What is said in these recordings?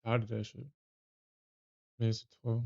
How did that shit? It's 12.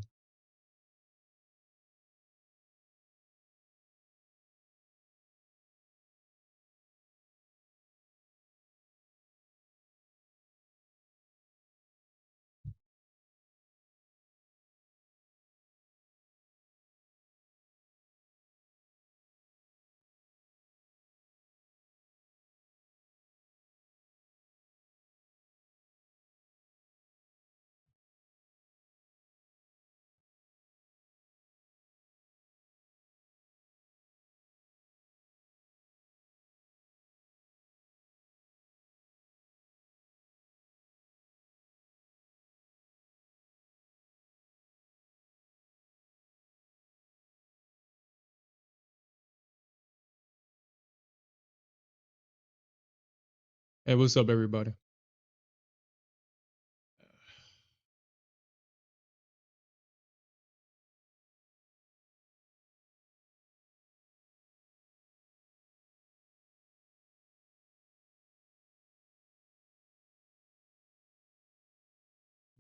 Hey, what's up, everybody?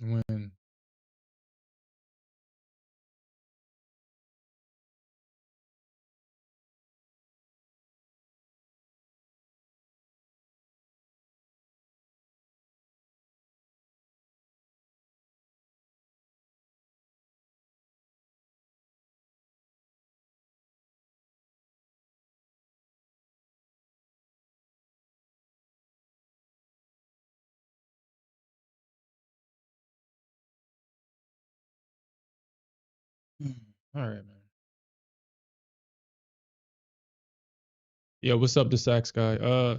When? All right, man. Yeah, what's up, the Sax guy?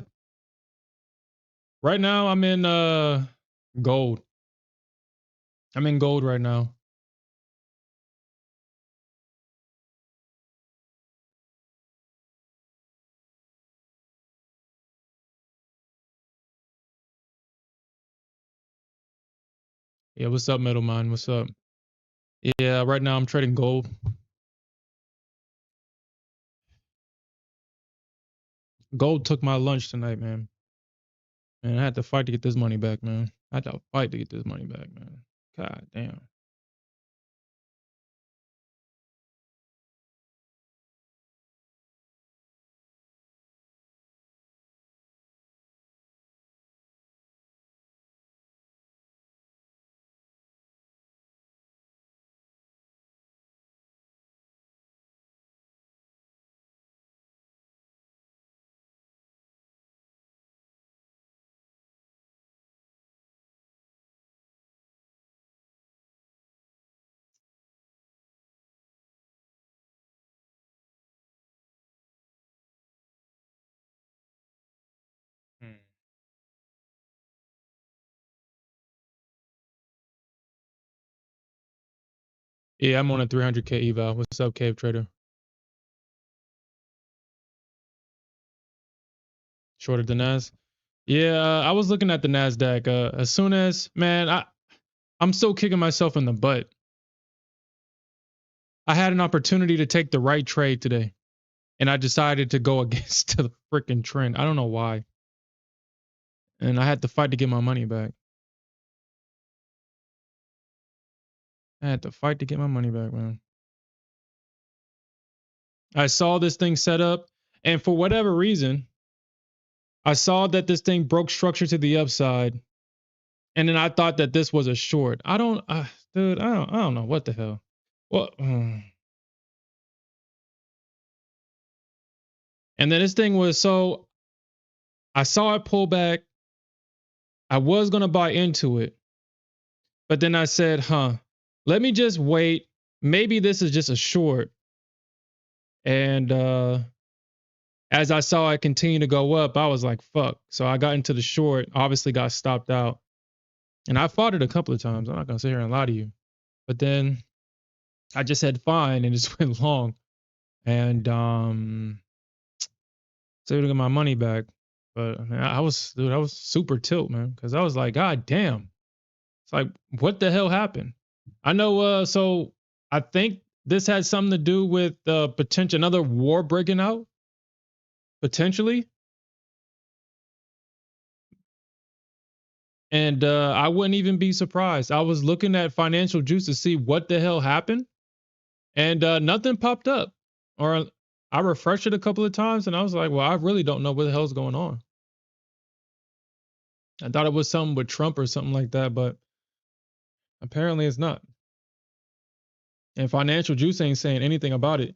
Right now I'm in gold. I'm in gold right now. Yeah, what's up, Middleman? What's up? Yeah, right now I'm trading gold. Gold took my lunch tonight, man. And I had to fight to get this money back, man. I had to fight to get this money back, man. God damn. Hmm. Yeah, I'm on a 300K eval. What's up, Cave Trader? Shorter than Nas. Yeah, I was looking at the Nasdaq. As soon as man, I'm still kicking myself in the butt. I had an opportunity to take the right trade today, and I decided to go against the freaking trend. I don't know why, and I had to fight to get my money back. I had to fight to get my money back, man. I saw this thing set up, and for whatever reason, I saw that this thing broke structure to the upside, and then I thought that this was a short. I don't, dude, I don't know what the hell. Well, and then this thing was so I saw it pull back. I was gonna buy into it, but then I said, let me just wait. Maybe this is just a short. And as I saw it continue to go up, I was like, fuck. So I got into the short, obviously got stopped out. And I fought it a couple of times. I'm not gonna sit here and lie to you. But then I just said fine and just went long. And so to get my money back. But man, I was super tilt, man. Cause I was like, God damn. It's like, what the hell happened? I know. So I think this has something to do with potential another war breaking out potentially. And I wouldn't even be surprised. I was looking at financial juice to see what the hell happened, and nothing popped up. Or I refreshed it a couple of times, and I was like, well, I really don't know what the hell's going on. I thought it was something with Trump or something like that, but apparently it's not. And financial juice ain't saying anything about it.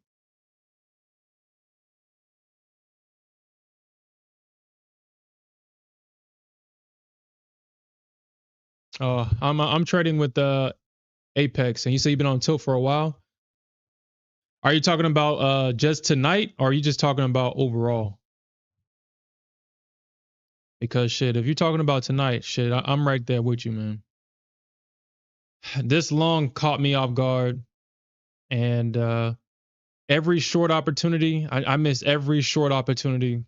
I'm trading with Apex, and you say you've been on tilt for a while. Are you talking about just tonight, or are you just talking about overall? Because shit, if you're talking about tonight, shit, I'm right there with you, man. This long caught me off guard, and every short opportunity, I miss every short opportunity,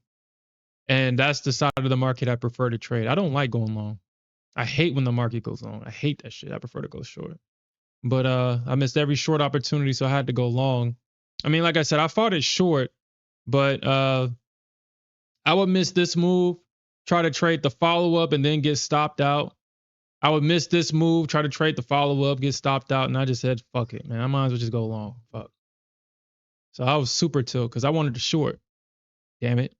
and that's the side of the market I prefer to trade. I don't like going long. I hate when the market goes long. I hate that shit. I prefer to go short. But I missed every short opportunity, so I had to go long. I mean, like I said, I fought it short, but I would miss this move, try to trade the follow up, and then get stopped out. I would miss this move, try to trade the follow up, get stopped out, and I just said, fuck it, man. I might as well just go long. Fuck. So I was super tilt because I wanted to short. Damn it.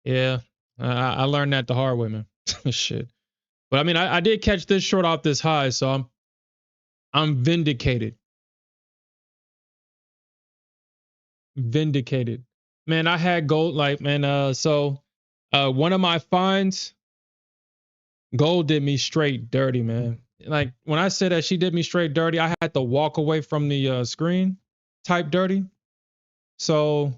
Yeah. I learned that the hard way, man. Shit. But I mean, I did catch this short off this high, so I'm vindicated. Vindicated. Man, I had gold like man, so one of my finds, gold did me straight dirty, man. Like when I said that she did me straight dirty, I had to walk away from the screen, type dirty. So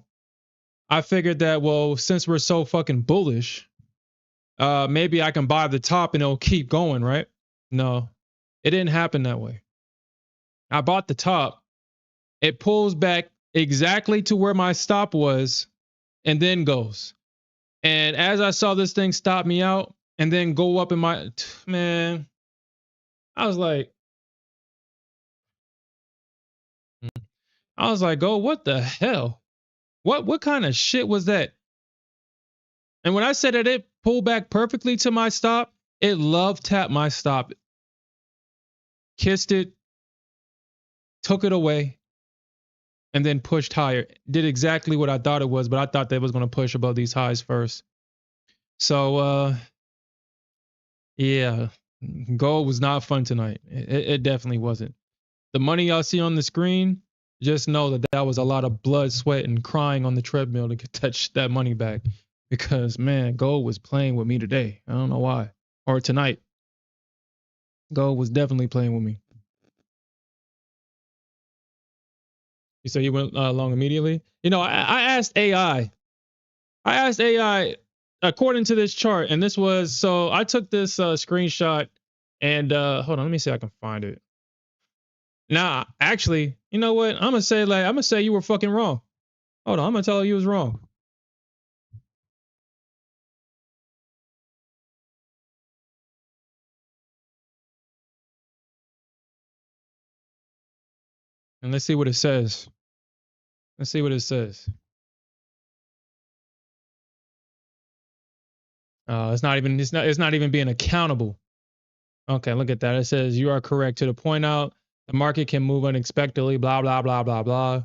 I figured that, well, since we're so fucking bullish, maybe I can buy the top and it'll keep going, right? No, it didn't happen that way. I bought the top. It pulls back exactly to where my stop was and then goes. And as I saw this thing stop me out and then go up in my man, I was like, oh, what the hell? What kind of shit was that? And when I said that it pulled back perfectly to my stop, it love tapped my stop, kissed it, took it away, and then pushed higher. Did exactly what I thought it was, but I thought that was going to push above these highs first. So yeah, gold was not fun tonight. It definitely wasn't. The money y'all see on the screen, just know that that was a lot of blood, sweat, and crying on the treadmill to get that money back. Because man, gold was playing with me today. I don't know why. Or tonight, gold was definitely playing with me. You say you went long immediately. You know, I asked AI. I asked AI according to this chart, and this was so I took this screenshot and hold on, let me see if I can find it. Nah, actually, you know what? I'm gonna say you were fucking wrong. Hold on, I'm gonna tell her you was wrong. And let's see what it says. Let's see what it says. It's not even being accountable. Okay, look at that. It says you are correct to the point out the market can move unexpectedly, blah blah blah blah blah.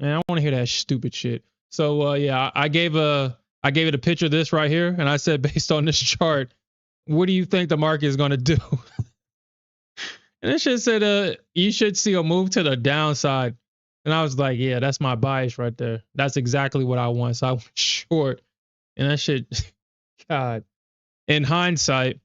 Man, I want to hear that stupid shit. So yeah, I gave it a picture of this right here, and I said based on this chart, what do you think the market is gonna do? And it shit said you should see a move to the downside. And I was like, yeah, that's my bias right there. That's exactly what I want. So I went short. And that shit, God, in hindsight,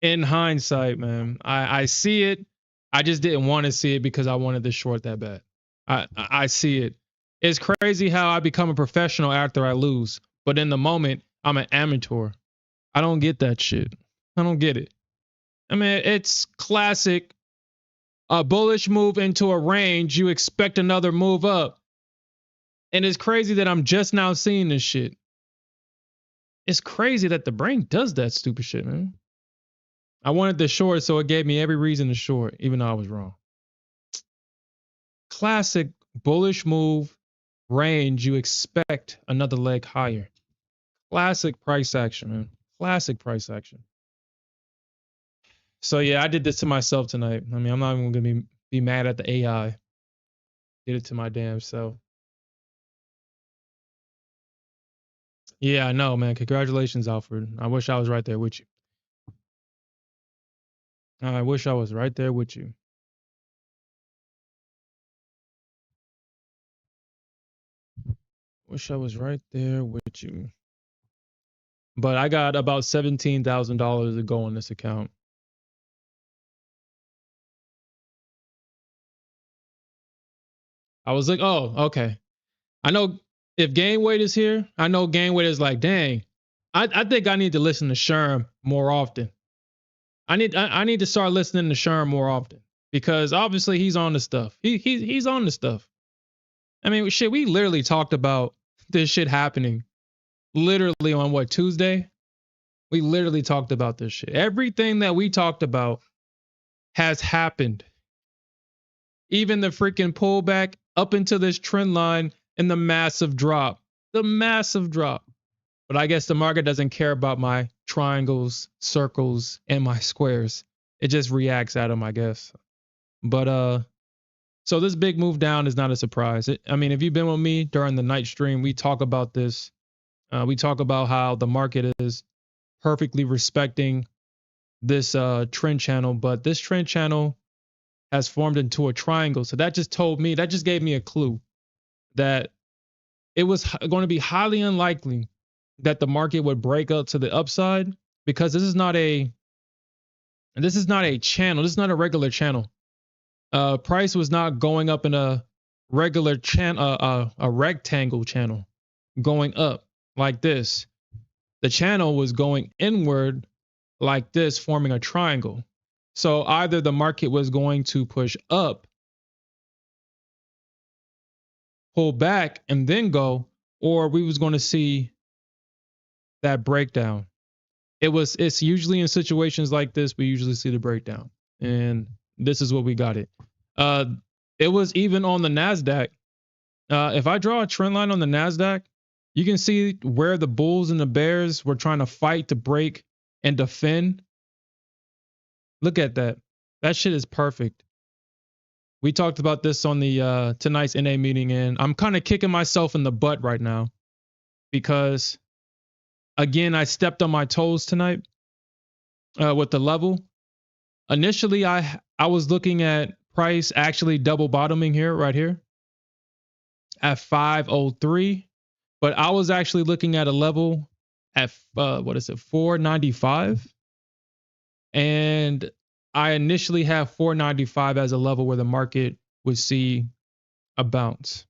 man, I see it. I just didn't want to see it because I wanted to short that bad. I see it. It's crazy how I become a professional after I lose, but in the moment, I'm an amateur. I don't get that shit. I don't get it. I mean, it's classic. A bullish move into a range, you expect another move up. And it's crazy that I'm just now seeing this shit. It's crazy that the brain does that stupid shit, man. I wanted the short, so it gave me every reason to short, even though I was wrong. classic bullish move range, you expect another leg higher. Classic price action, man. Classic price action. So yeah, I did this to myself tonight. I mean, I'm not even gonna be mad at the AI. Did it to my damn self. Yeah, I know, man. Congratulations, Alfred. I wish I was right there with you. I wish I was right there with you. Wish I was right there with you. But I got about $17,000 to go on this account. I was like, oh, okay. I know if gain weight is here, I know gain weight is like, dang, I think I need to listen to Sherm more often. I need to start listening to Sherm more often because obviously he's on the stuff. He's on the stuff. I mean, shit, we literally talked about this shit happening literally on what, Tuesday? We literally talked about this shit. Everything that we talked about has happened. Even the freaking pullback up into this trend line and the massive drop. The massive drop. But I guess the market doesn't care about my triangles, circles, and my squares. It just reacts at them, I guess. But so this big move down is not a surprise. I mean, if you've been with me during the night stream, we talk about this. We talk about how the market is perfectly respecting this trend channel, but this trend channel has formed into a triangle. So that just gave me a clue that it was going to be highly unlikely that the market would break up to the upside because this is not a channel. This is not a regular channel. Price was not going up in a regular channel, a rectangle channel going up like this. The channel was going inward like this, forming a triangle. So either the market was going to push up, pull back, and then go, or we was going to see that breakdown. It's usually in situations like this, we usually see the breakdown. And this is what we got it. It was even on the Nasdaq. If I draw a trend line on the Nasdaq, you can see where the bulls and the bears were trying to fight to break and defend. Look at that. That shit is perfect. We talked about this on the tonight's NA meeting, and I'm kind of kicking myself in the butt right now because, again, I stepped on my toes tonight with the level. Initially, I was looking at price actually double bottoming here, right here, at 503, but I was actually looking at a level at 495, and I initially have 495 as a level where the market would see a bounce.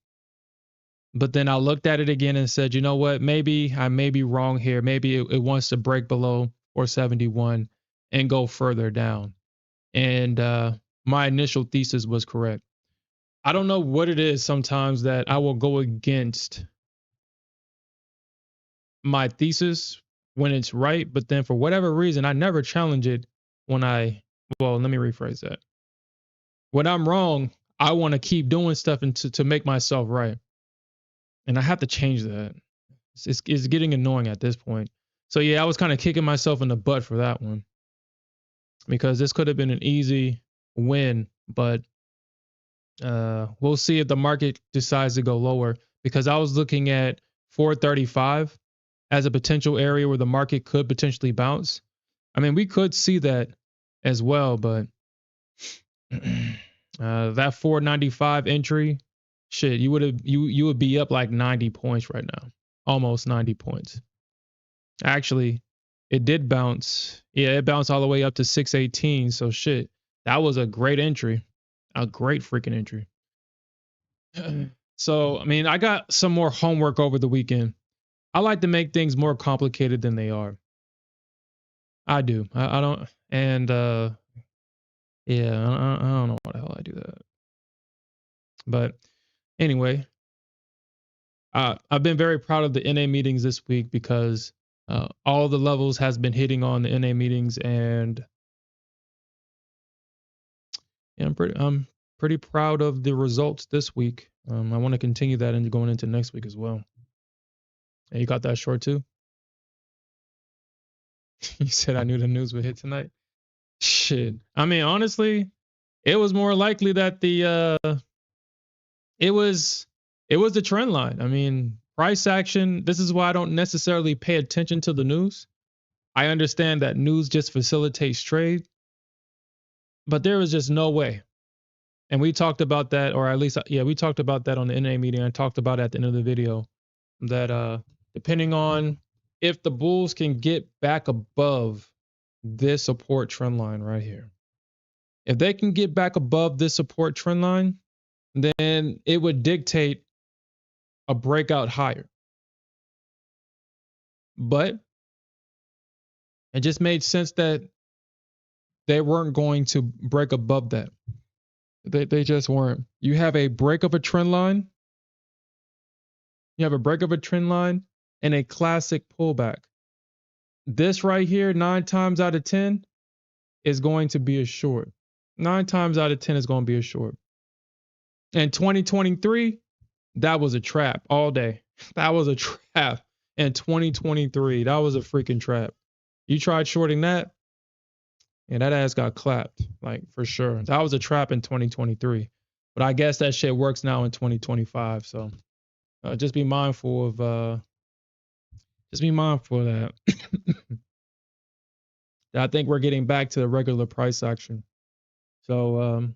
But then I looked at it again and said, you know what? Maybe I may be wrong here. Maybe it wants to break below 471 and go further down. And my initial thesis was correct. I don't know what it is sometimes that I will go against my thesis when it's right, but then for whatever reason, I never challenge it when well, let me rephrase that. When I'm wrong, I want to keep doing stuff to make myself right. And I have to change that. It's getting annoying at this point. So yeah, I was kind of kicking myself in the butt for that one because this could have been an easy win, but we'll see if the market decides to go lower because I was looking at 435 as a potential area where the market could potentially bounce. I mean, we could see that as well, but that 495 entry, shit, you would be up like 90 points right now, almost 90 points. Actually, it did bounce. Yeah, it bounced all the way up to 618. So shit, that was a great entry, a great freaking entry. So I mean, I got some more homework over the weekend. I like to make things more complicated than they are. I do. I don't. And yeah, I don't know why the hell I do that. But anyway, I've been very proud of the NA meetings this week because all the levels has been hitting on the NA meetings, and yeah, I'm pretty proud of the results this week. I want to continue that and going into next week as well. And you got that short too? You said I knew the news would hit tonight. Shit. I mean, honestly, it was more likely that it was the trend line. I mean, price action. This is why I don't necessarily pay attention to the news. I understand that news just facilitates trade, but there was just no way. And we talked about that, or at least, we talked about that on the NA meeting. I talked about it at the end of the video that depending on if the bulls can get back above this support trend line right here, if they can get back above this support trend line, then it would dictate a breakout higher. But it just made sense that they weren't going to break above that. They just weren't. You have a break of a trend line. You have a break of a trend line and a classic pullback. This right here, 9 times out of 10, is going to be a short. 9 times out of 10 is going to be a short. In 2023, that was a trap all day. That was a trap. In 2023, that was a freaking trap. You tried shorting that, and that ass got clapped, like for sure. That was a trap in 2023. But I guess that shit works now in 2025. So just be mindful of that. I think we're getting back to the regular price action. So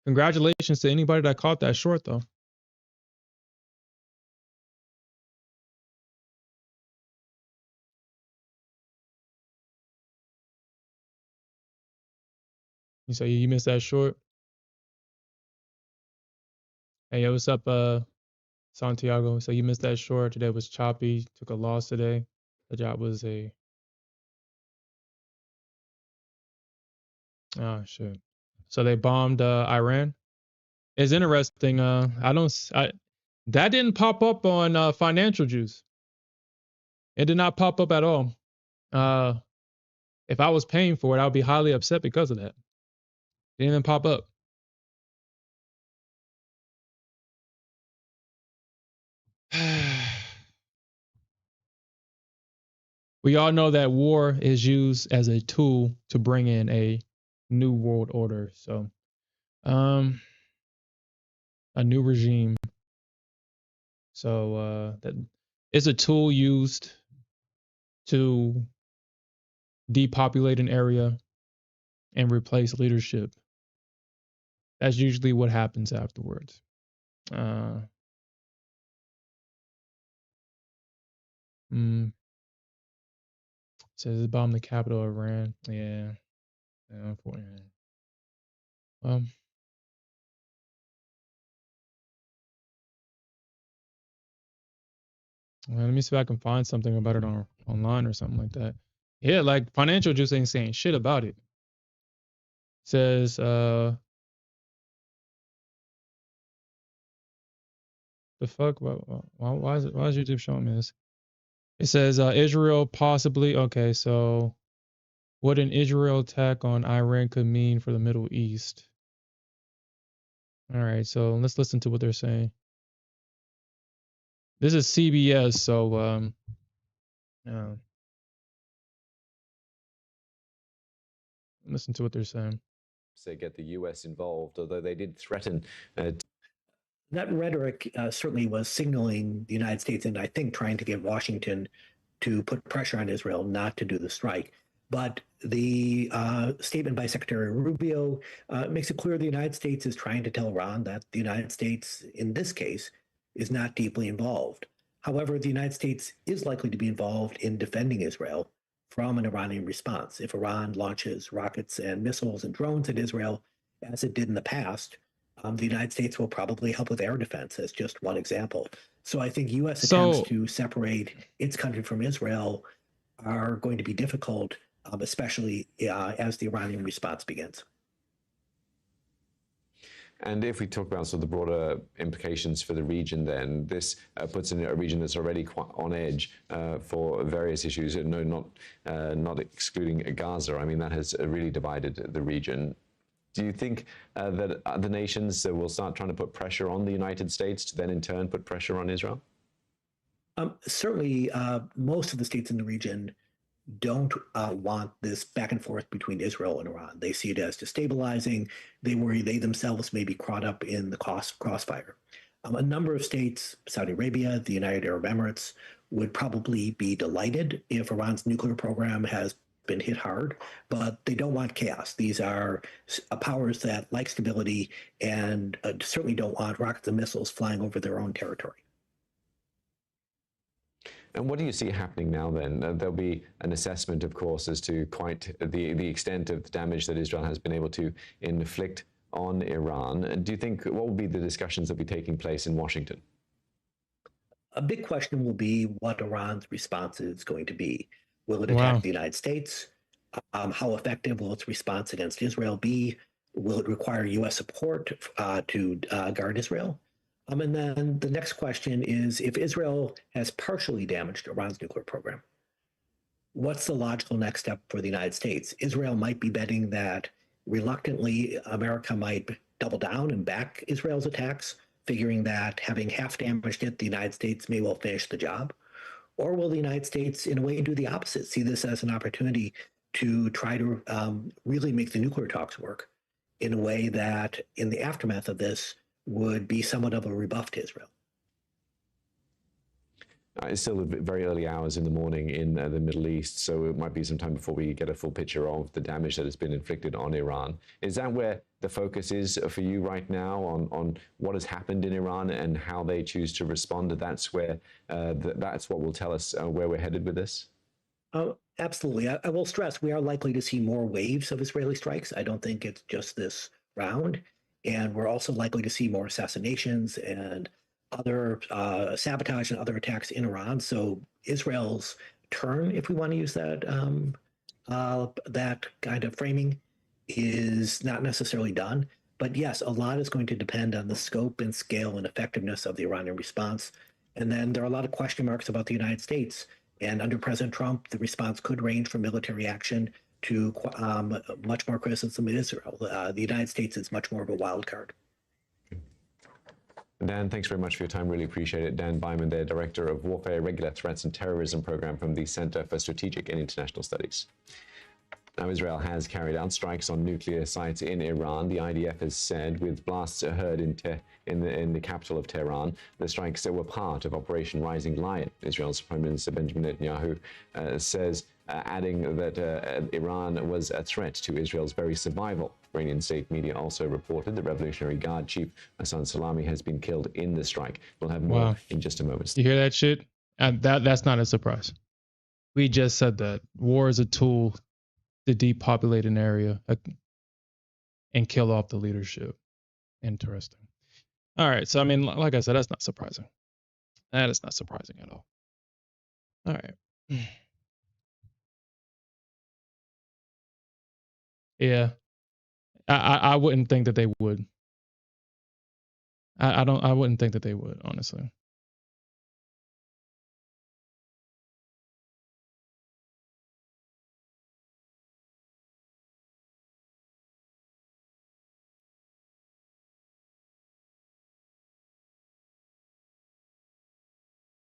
congratulations to anybody that caught that short though. You say you missed that short? Hey, what's up, Santiago? So you missed that short. Today was choppy. Took a loss today. The job was a... Oh, shit. So they bombed Iran. It's interesting. That didn't pop up on Financial Juice. It did not pop up at all. If I was paying for it, I would be highly upset because of that. It didn't even pop up. We all know that war is used as a tool to bring in a new world order. So, a new regime. So, that is a tool used to depopulate an area and replace leadership. That's usually what happens afterwards. Says it bombed the capital of Iran. Yeah. Unfortunately. Let me see if I can find something about it online or something like that. Yeah, like Financial Juice ain't saying shit about it. Says the fuck? Why is YouTube showing me this? It says Israel possibly. Okay, so what an Israel attack on Iran could mean for the Middle East. All right, so let's listen to what they're saying. This is CBS, so listen to what they're saying. So get the US involved, although they did threaten. That rhetoric certainly was signaling the United States and I think trying to get Washington to put pressure on Israel not to do the strike. But the statement by Secretary Rubio makes it clear the United States is trying to tell Iran that the United States, in this case, is not deeply involved. However, the United States is likely to be involved in defending Israel from an Iranian response. If Iran launches rockets and missiles and drones at Israel, as it did in the past, the United States will probably help with air defense as just one example. So I think U.S. attempts to separate its country from Israel are going to be difficult, especially as the Iranian response begins. And if we talk about sort of the broader implications for the region, then this puts in a region that's already quite on edge for various issues. No, not excluding Gaza. I mean, that has really divided the region. Do you think that the nations will start trying to put pressure on the United States to then in turn put pressure on Israel? Certainly, most of the states in the region don't want this back and forth between Israel and Iran. They see it as destabilizing. They worry they themselves may be caught up in the crossfire. A number of states, Saudi Arabia, the United Arab Emirates, would probably be delighted if Iran's nuclear program has been hit hard, but they don't want chaos. These are powers that like stability and certainly don't want rockets and missiles flying over their own territory. And what do you see happening now then? There'll be an assessment, of course, as to quite the extent of the damage that Israel has been able to inflict on Iran. Do you think, what will be the discussions that will be taking place in Washington? A big question will be what Iran's response is going to be. Will it attack the United States? How effective will its response against Israel be? Will it require U.S. support to guard Israel? And then the next question is, if Israel has partially damaged Iran's nuclear program, what's the logical next step for the United States? Israel might be betting that reluctantly America might double down and back Israel's attacks, figuring that having half damaged it, the United States may well finish the job. Or will the United States, in a way, do the opposite, see this as an opportunity to try to really make the nuclear talks work in a way that, in the aftermath of this, would be somewhat of a rebuff to Israel? It's still very early hours in the morning in the Middle East, so it might be some time before we get a full picture of the damage that has been inflicted on Iran. Is that where the focus is for you right now, on what has happened in Iran and how they choose to respond? That's where that's what will tell us where we're headed with this? Absolutely. I will stress we are likely to see more waves of Israeli strikes. I don't think it's just this round. And we're also likely to see more assassinations and other sabotage and other attacks in Iran. So Israel's turn, if we want to use that that kind of framing, is not necessarily done. But yes, a lot is going to depend on the scope and scale and effectiveness of the Iranian response. And then there are a lot of question marks about the United States. And under President Trump, the response could range from military action to much more criticism of Israel. The United States is much more of a wild card. Dan, thanks very much for your time. Really appreciate it. Dan Byman, there, Director of Warfare, Regular Threats and Terrorism Program from the Center for Strategic and International Studies. Now, Israel has carried out strikes on nuclear sites in Iran. The IDF has said, with blasts heard in the capital of Tehran, the strikes were part of Operation Rising Lion. Israel's Prime Minister Benjamin Netanyahu says, adding that Iran was a threat to Israel's very survival. Iranian state media also reported that Revolutionary Guard Chief Hassan Salami has been killed in the strike. We'll have more in just a moment. You hear that shit? That's not a surprise. We just said that war is a tool to depopulate an area and kill off the leadership. Interesting. All right. So, I mean, like I said, that's not surprising. That is not surprising at all. All right. Yeah. I wouldn't think that they would. I wouldn't think that they would, honestly.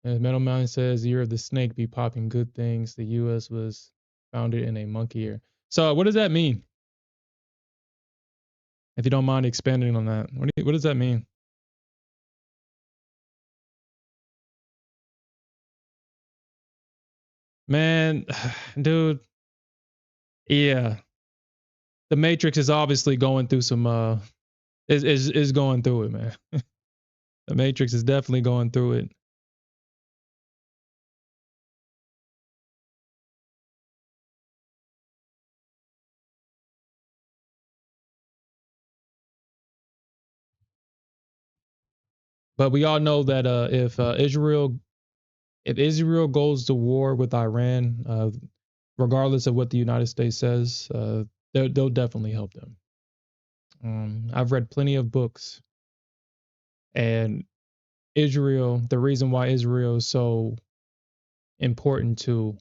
And Metal Mountain says, "Year of the Snake be popping good things. The U.S. was founded in a monkey year." So what does that mean? If you don't mind expanding on that, what does that mean? Man, dude, yeah, the Matrix is obviously going through some is going through it, man. The Matrix is definitely going through it. But we all know that if Israel goes to war with Iran, regardless of what the United States says, they'll definitely help them. I've read plenty of books, and Israel, the reason why Israel is so important to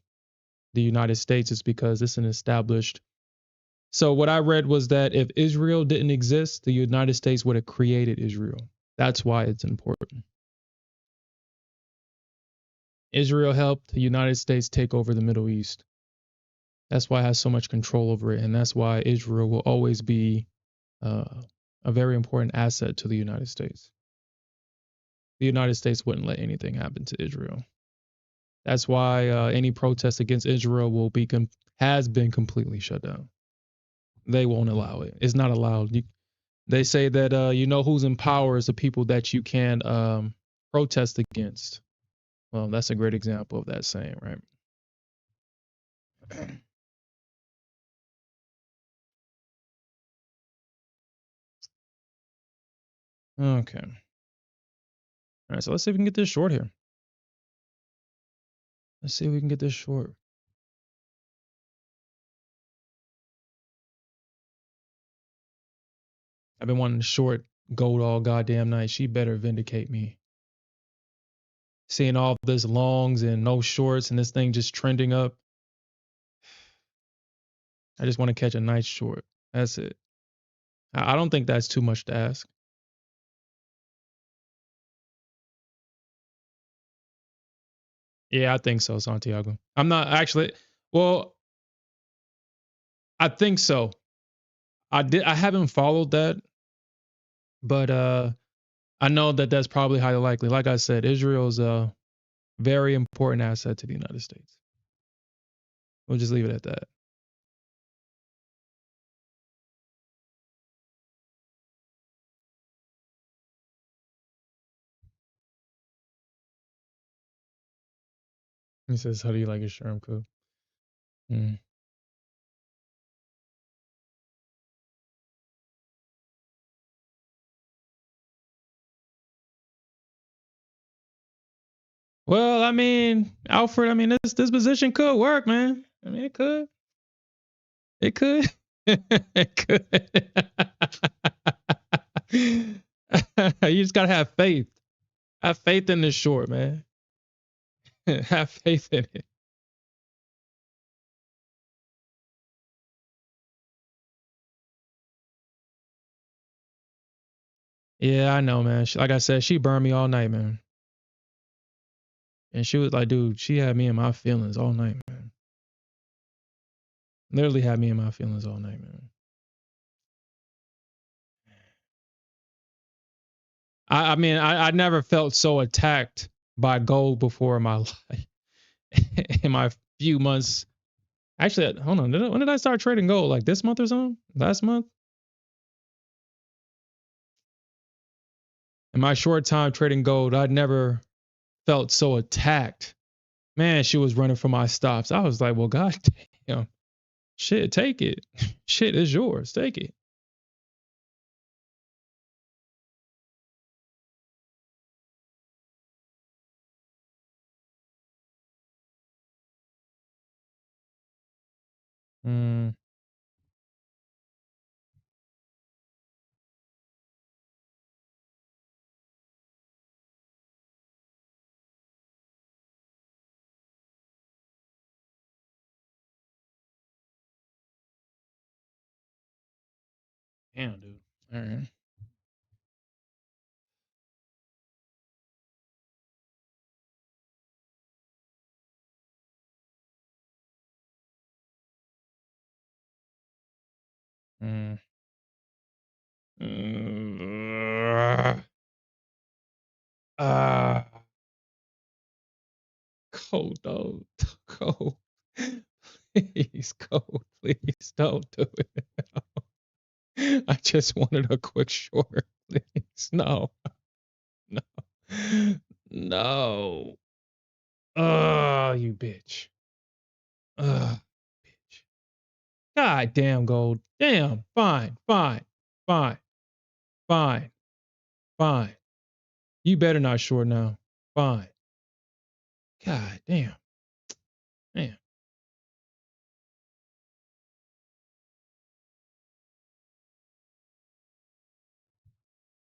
the United States is because it's an established. So what I read was that if Israel didn't exist, the United States would have created Israel. That's why it's important. Israel helped the United States take over the Middle East. That's why it has so much control over it, and that's why Israel will always be a very important asset to the United States. The United States wouldn't let anything happen to Israel. That's why any protest against Israel has been completely shut down. They won't allow it. It's not allowed. They say that who's in power is the people that you can protest against. Well, that's a great example of that saying, right? Okay. All right, so let's see if we can get this short here. Let's see if we can get this short. I've been wanting to short gold all goddamn night. She better vindicate me. Seeing all this longs and no shorts and this thing just trending up. I just want to catch a nice short. That's it. I don't think that's too much to ask. Yeah, I think so, Santiago. I'm not actually. Well, I think so. I haven't followed that, but I know that that's probably highly likely. Like I said, Israel's a very important asset to the United States. We'll just leave it at that. He says, "How do you like your shrimp cook?" Mm. Well, I mean, Alfred, I mean, this position could work, man. I mean, it could. It could. It could. You just gotta have faith. Have faith in this short, man. Have faith in it. Yeah, I know, man. Like I said, she burned me all night, man. And she was like, dude, she had me in my feelings all night, man. Literally had me in my feelings all night, man. I mean, I never felt so attacked by gold before in my life. In my few months. Actually, hold on. When did I start trading gold? Like this month or something? Last month? In my short time trading gold, I'd never felt so attacked. Man, she was running for my stops. I was like, well, god damn. Shit, take it. Shit is yours. Take it. Mm. Damn, dude. All right. Mm. Uh, Cold, though. Cold. Please, Cold. Please don't do it. I just wanted a quick short. Please. No. No. No. Oh, you bitch. Bitch. God damn, Gold. Damn. Fine. Fine. Fine. Fine. Fine. You better not short now. Fine. God damn. Damn.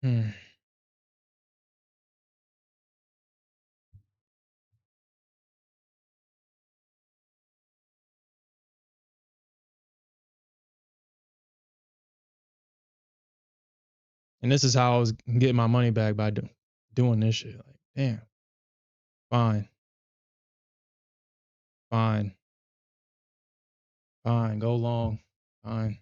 Hmm. And this is how I was getting my money back by doing this shit. Like, damn. Fine. Fine. Fine. Go long. Fine.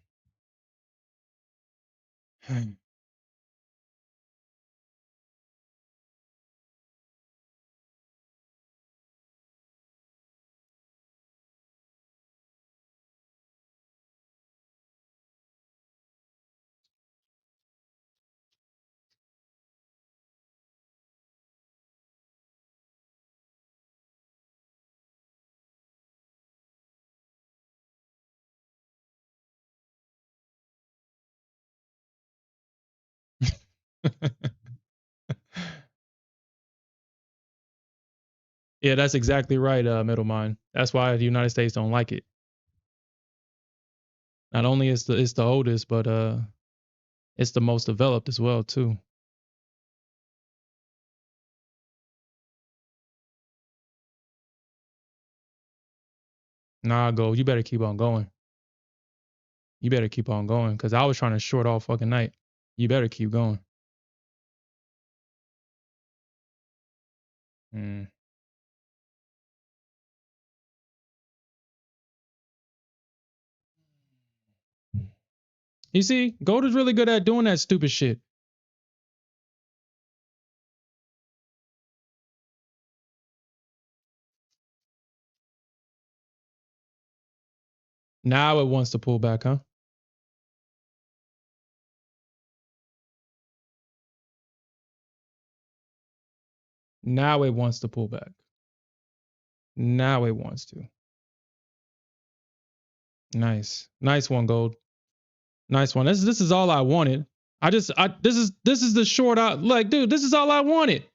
Yeah, that's exactly right, middle mind. That's why the United States don't like it. Not only is it's the oldest, but it's the most developed as well too. Nah, go. You better keep on going. You better keep on going, cause I was trying to short all fucking night. You better keep going. Mm. You see, gold is really good at doing that stupid shit. Now it wants to pull back, huh? Now it wants to pull back. Now it wants to. Nice. Nice one, gold. Nice one. This is all I wanted. This is the short out, like, dude, this is all I wanted.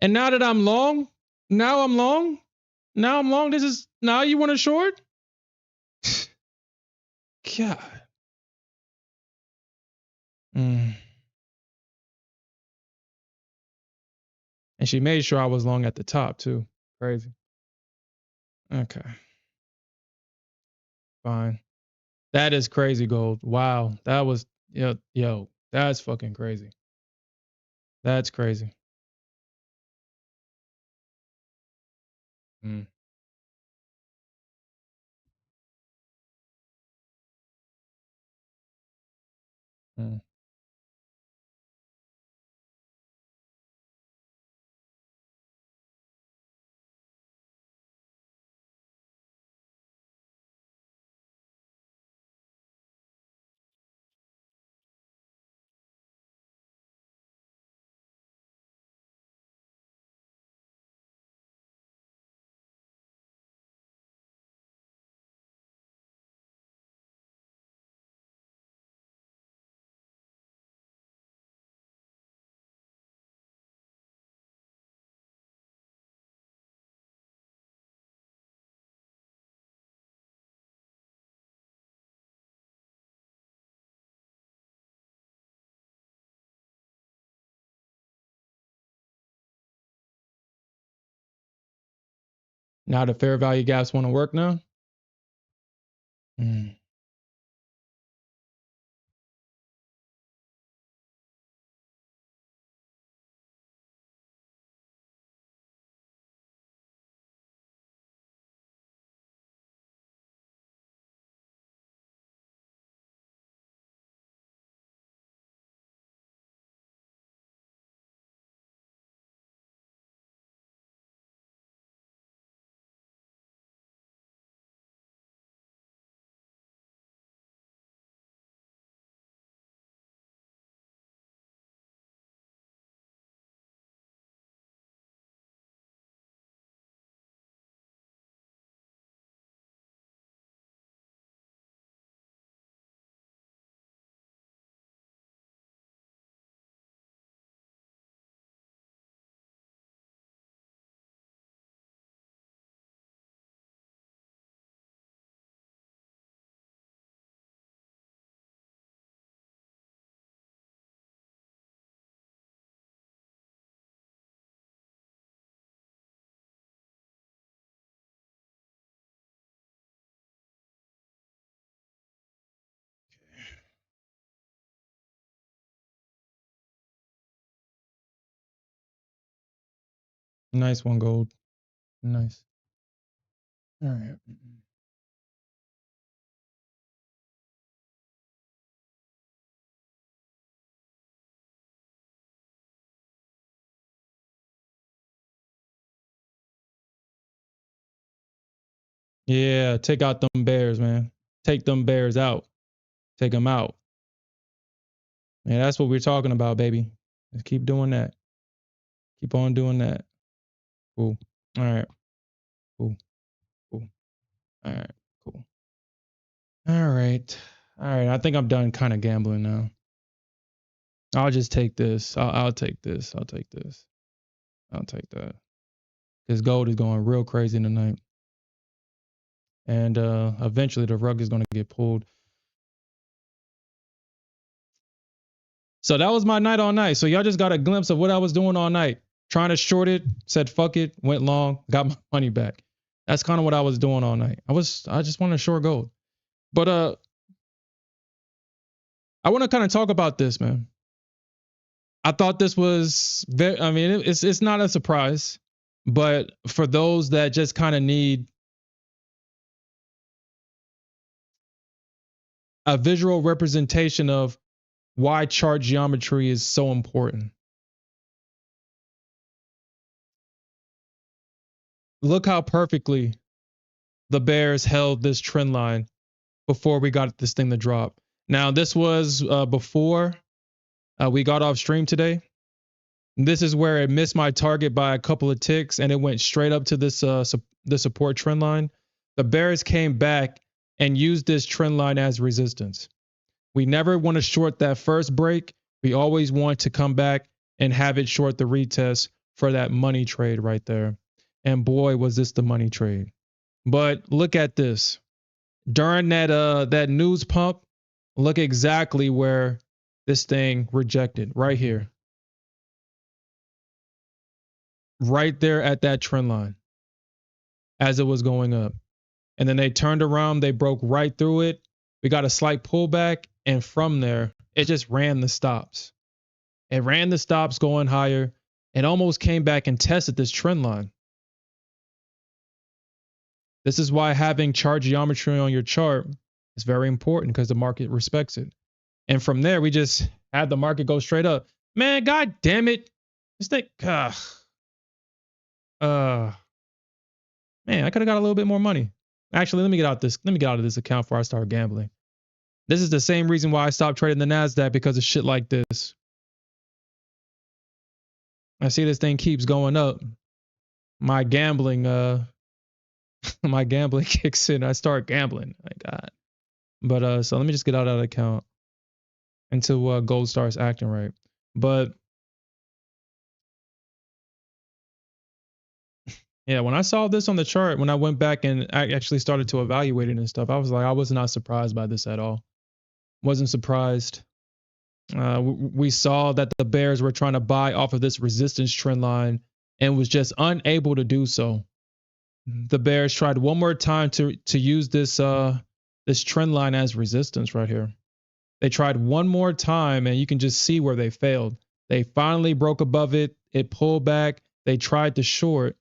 And now that I'm long, now I'm long. Now I'm long. Now you want a short? God. Mm. And she made sure I was long at the top too. Crazy. Okay. Fine. That is crazy, gold. Wow. That was yo, that's fucking crazy. That's crazy. Mm. Mm. Now the fair value gaps want to work now? Mm. Nice one, Gold. Nice. All right. Yeah, take out them bears, man. Take them bears out. Take them out. Yeah, that's what we're talking about, baby. Just keep doing that. Keep on doing that. Cool. All right. Cool. Cool. All right. Cool. All right. All right. I think I'm done kind of gambling now. I'll just take this. I'll take this. I'll take this. I'll take that. Because gold is going real crazy tonight. And eventually the rug is going to get pulled. So that was my night all night. So y'all just got a glimpse of what I was doing all night. Trying to short it, said fuck it, went long, got my money back. That's kind of what I was doing all night. I just wanted to short gold. But I want to kind of talk about this, man. I thought this was very, I mean, it's not a surprise, but for those that just kind of need a visual representation of why chart geometry is so important. Look how perfectly the bears held this trend line before we got this thing to drop. Now, this was before we got off stream today. This is where it missed my target by a couple of ticks and it went straight up to this the support trend line. The bears came back and used this trend line as resistance. We never want to short that first break. We always want to come back and have it short the retest for that money trade right there. And boy, was this the money trade. But look at this. During that news pump, look exactly where this thing rejected right here. Right there at that trend line as it was going up. And then they turned around, they broke right through it. We got a slight pullback, and from there, it just ran the stops. It ran the stops going higher and almost came back and tested this trend line. This is why having chart geometry on your chart is very important because the market respects it. And from there, we just had the market go straight up. Man, god damn it. This thing, man, I could have got a little bit more money. Actually, let me get out of this account before I start gambling. This is the same reason why I stopped trading the Nasdaq, because of shit like this. I see this thing keeps going up. My gambling my gambling kicks in. I start gambling. My god. But so let me just get out of that account until gold starts acting right. But yeah, when I saw this on the chart, when I went back and I actually started to evaluate it and stuff, I was like, I was not surprised by this at all. Wasn't surprised. We saw that the bears were trying to buy off of this resistance trend line and was just unable to do so. The bears tried one more time to use this this trend line as resistance right here. They tried one more time and you can just see where they failed. They finally broke above it. It pulled back. They tried to short.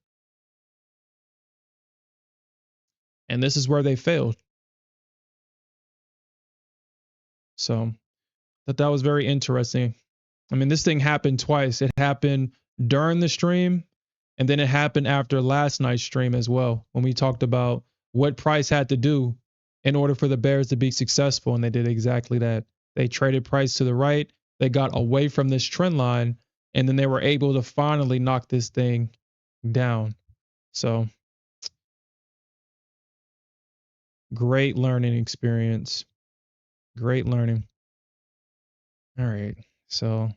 And this is where they failed. So that was very interesting. I mean, this thing happened twice. It happened during the stream, and then it happened after last night's stream as well, when we talked about what price had to do in order for the bears to be successful. And they did exactly that. They traded price to the right. They got away from this trend line, and then they were able to finally knock this thing down. So great learning experience. Great learning. All right. So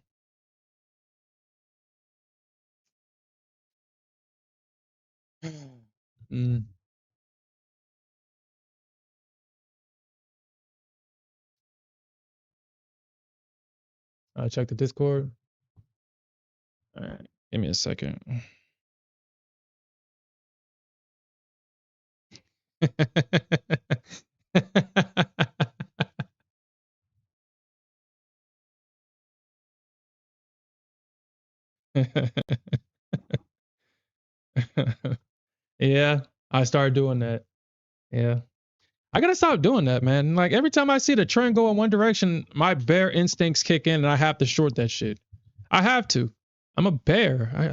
mm, check the Discord. All right. Give me a second. Yeah, I started doing that. Yeah. I gotta stop doing that, man. Like every time I see the trend go in one direction, my bear instincts kick in and I have to short that shit. I have to. I'm a bear. I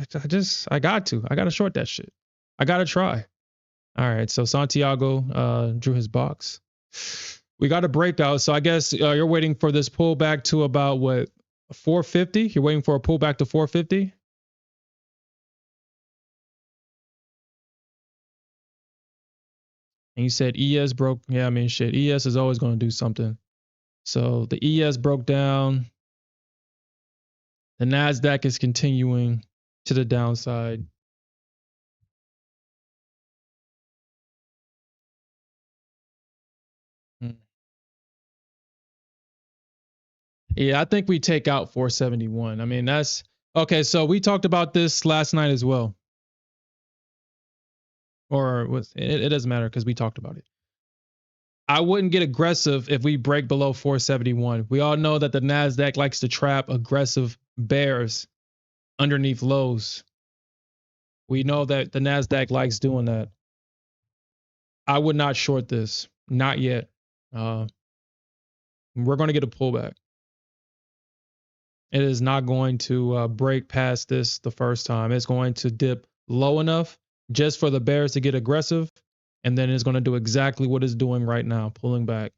got to. I gotta short that shit. I gotta try. All right. So Santiago drew his box. We got a breakout. So I guess you're waiting for this pullback to about what, 450? You're waiting for a pullback to 450? And you said ES broke. Yeah, I mean, shit. ES is always going to do something. So the ES broke down. The Nasdaq is continuing to the downside. Yeah, I think we take out 471. I mean, that's okay. So we talked about this last night as well, or was it doesn't matter because we talked about it. I wouldn't get aggressive if we break below 471. We all know that the Nasdaq likes to trap aggressive bears underneath lows. We know that the Nasdaq likes doing that. I would not short this, not yet. We're going to get a pullback. It is not going to break past this the first time. It's going to dip low enough just for the bears to get aggressive, and then it's going to do exactly what it's doing right now, pulling back.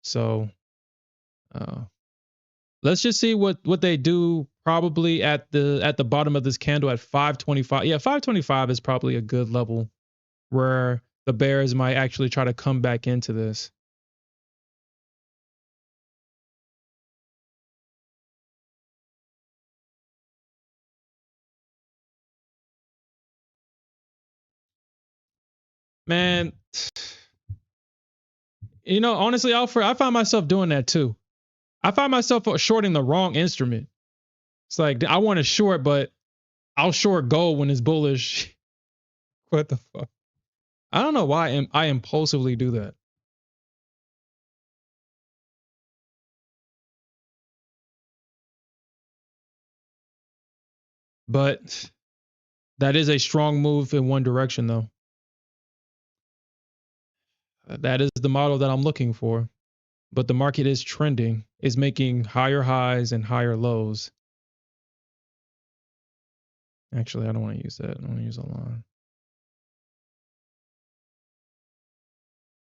So let's just see what they do. Probably at the bottom of this candle at 525. Yeah, 525 is probably a good level where the bears might actually try to come back into this. Man, you know, honestly, Alfred, I find myself doing that too. I find myself shorting the wrong instrument. It's like I want to short, but I'll short gold when it's bullish. What the fuck? I don't know why I impulsively do that. But that is a strong move in one direction, though. That is the model that I'm looking for. But the market is trending, is making higher highs and higher lows. Actually, I don't want to use that. I want to use a line.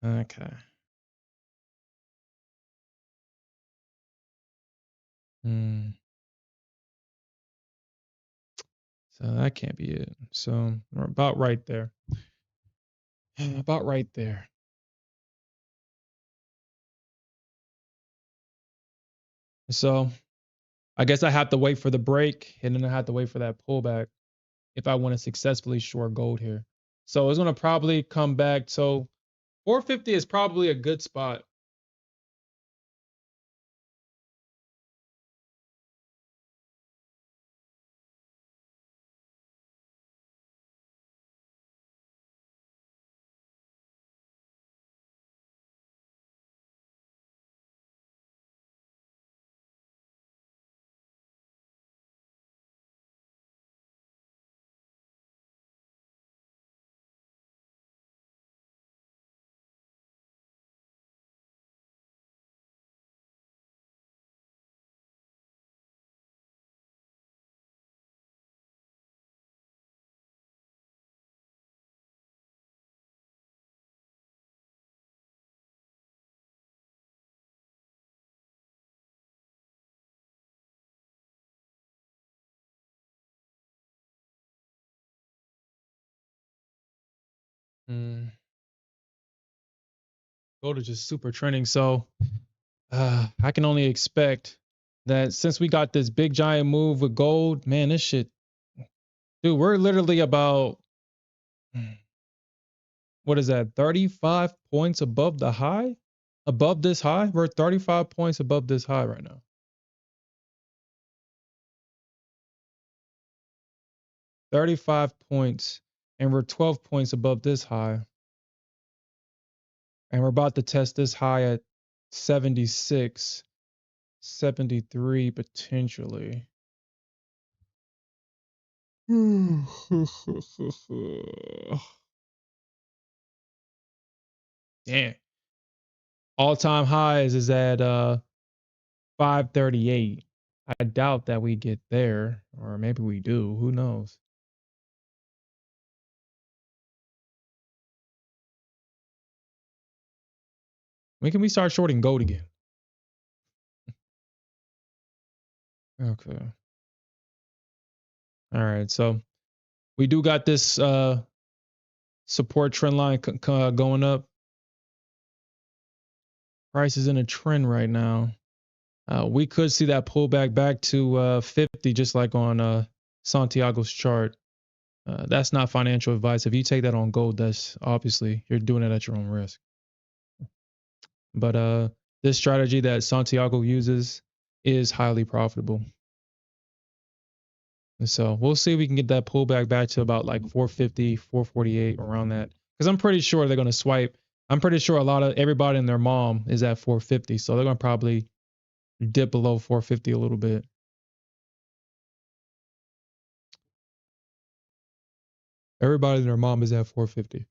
Okay. So that can't be it. So we're about right there. About right there. So I guess I have to wait for the break and then I have to wait for that pullback if I want to successfully short gold here. So it's going to probably come back. So 450 is probably a good spot. Gold is just super trending. So I can only expect that since we got this big giant move with gold, man, this shit, dude, we're literally about, what is that, 35 points above the high? Above this high? We're 35 points above this high right now. 35 points, and we're 12 points above this high. And we're about to test this high at 76, 73 potentially. Damn. All-time highs is at 538. I doubt that we get there, or maybe we do. Who knows? When can we start shorting gold again? Okay. All right. So we do got this support trend line going up. Price is in a trend right now. We could see that pullback back to 50, just like on Santiago's chart. That's not financial advice. If you take that on gold, that's obviously you're doing it at your own risk. But this strategy that Santiago uses is highly profitable. And so we'll see if we can get that pullback back to about like 450, 448, around that. Because I'm pretty sure they're going to swipe. I'm pretty sure everybody and their mom is at 450. So they're going to probably dip below 450 a little bit. Everybody and their mom is at 450.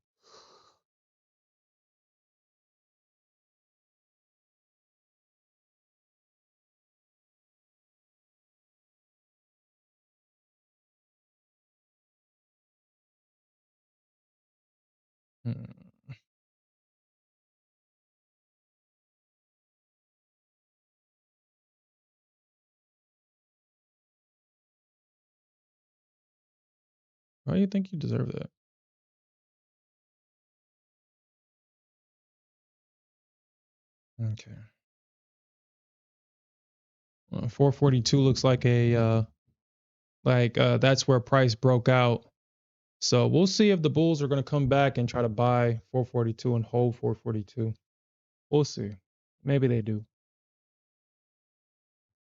Why do you think you deserve that? Okay. 442 looks like that's where price broke out. So we'll see if the bulls are going to come back and try to buy 442 and hold 442. We'll see. Maybe they do.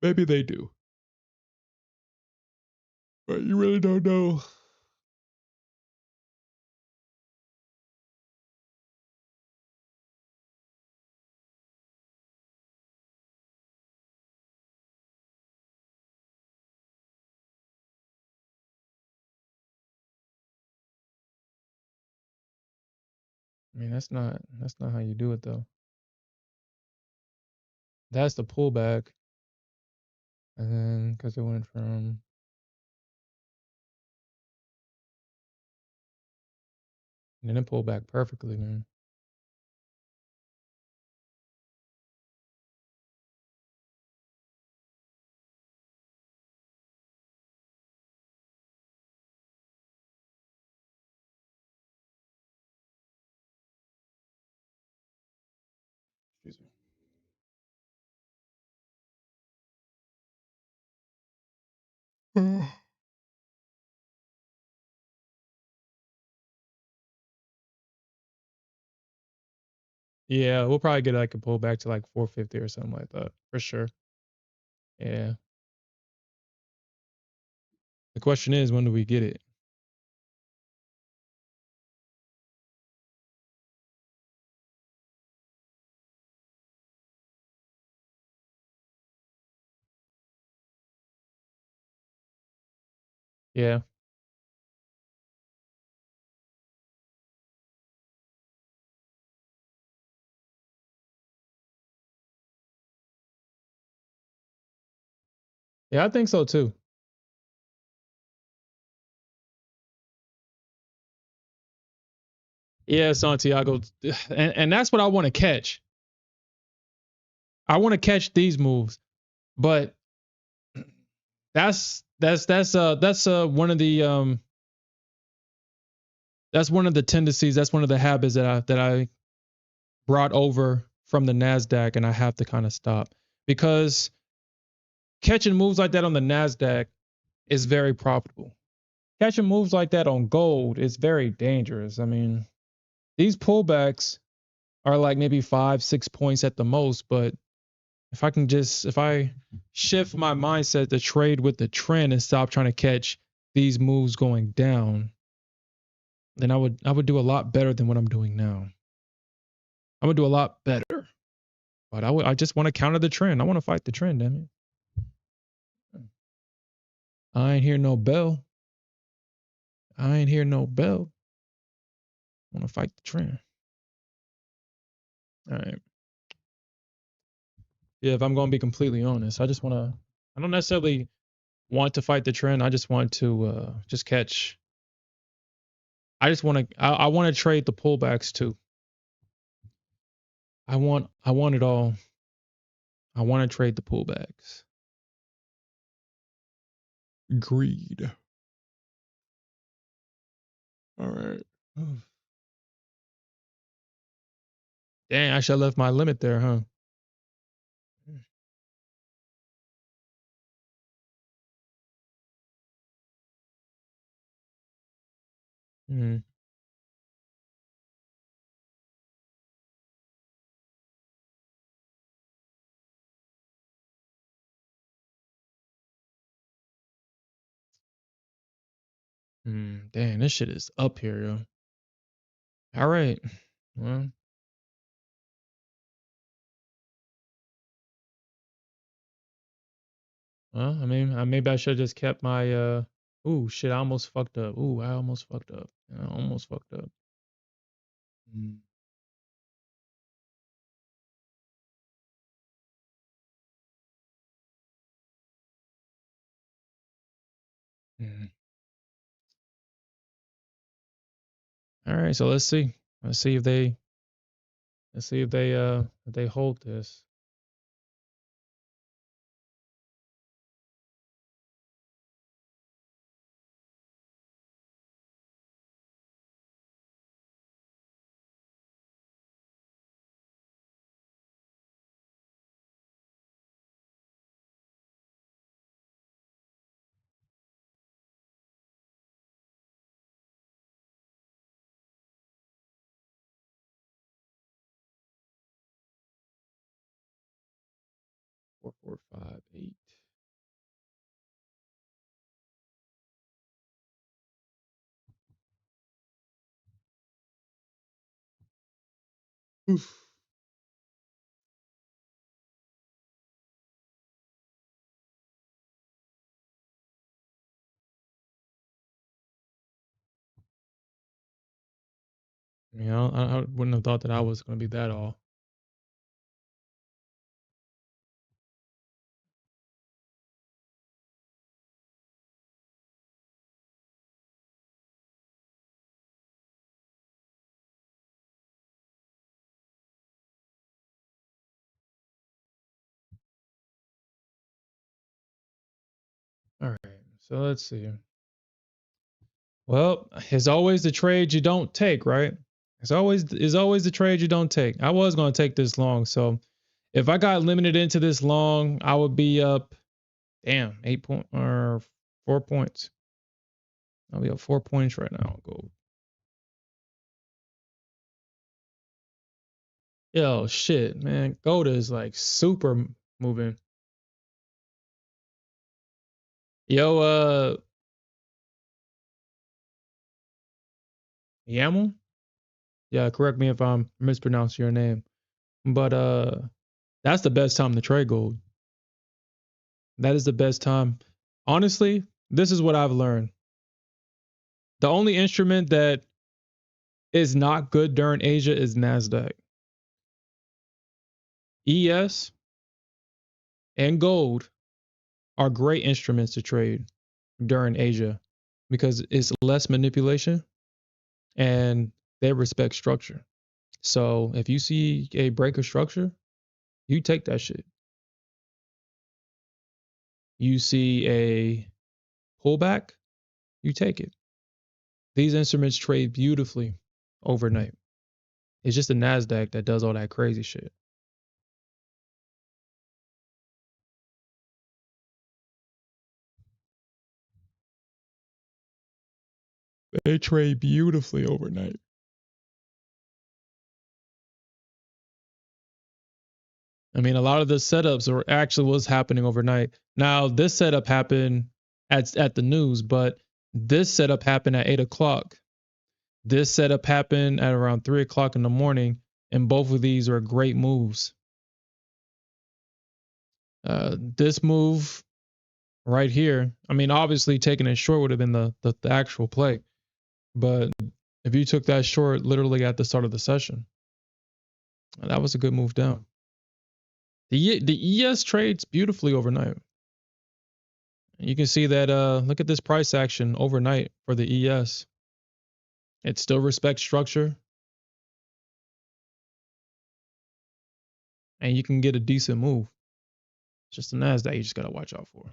Maybe they do. But you really don't know. I mean, that's not how you do it though. That's the pullback. And then because it went from and then it pulled back perfectly, man. Excuse me. Yeah, we'll probably get like a pullback to like 450 or something like that for sure. Yeah. The question is, when do we get it? Yeah. Yeah, I think so too. Yeah, Santiago. And that's what I want to catch. I want to catch these moves. But that's one of the tendencies, that's one of the habits that I brought over from the Nasdaq, and I have to kind of stop, because catching moves like that on the Nasdaq is very profitable. Catching moves like that on gold is very dangerous. I mean, these pullbacks are like maybe 5-6 points at the most, but if I shift my mindset to trade with the trend and stop trying to catch these moves going down, then I would do a lot better than what I'm doing now. I would do a lot better. But I just want to counter the trend. I want to fight the trend, damn it. I ain't hear no bell. I ain't hear no bell. I want to fight the trend. All right. Yeah, if I'm going to be completely honest, I don't necessarily want to fight the trend. I just want to just catch. I want to trade the pullbacks too. I want it all. I want to trade the pullbacks. Greed. All right. Dang, I should have left my limit there, huh? Mm. Dang, this shit is up here, yo. All right. Well, I mean, maybe I should have just kept my ooh, shit, I almost fucked up. Ooh, I almost fucked up. I almost fucked up. Mm. Mm. All right, so let's see. Let's see if they if they hold this. Four, four, five, eight. Oof. You know, I wouldn't have thought that I was gonna be that all. All right, so let's see. Well, it's always the trade you don't take, right? It's always the trade you don't take. I was gonna take this long, so if I got limited into this long, I would be up. Damn, 8 point or 4 points. I'll be up 4 points right now. Gold. Yo, shit, man. Gold is like super moving. Yo, Yaml? Yeah, correct me if I'm mispronouncing your name. But that's the best time to trade gold. That is the best time. Honestly, this is what I've learned. The only instrument that is not good during Asia is Nasdaq. ES and gold are great instruments to trade during Asia because it's less manipulation and they respect structure. So if you see a break of structure, you take that shit. You see a pullback, you take it. These instruments trade beautifully overnight. It's just the Nasdaq that does all that crazy shit. They trade beautifully overnight. I mean, a lot of the setups are actually what's happening overnight. Now, this setup happened at the news, but this setup happened at 8 o'clock. This setup happened at around 3 o'clock in the morning, and both of these are great moves. This move right here, I mean, obviously taking it short would have been the actual play, but if you took that short literally at the start of the session, That was a good move down. The ES trades beautifully overnight. You can see that, look at this price action overnight for the ES. It still respects structure, and you can get a decent move. It's just the Nasdaq you just gotta watch out for.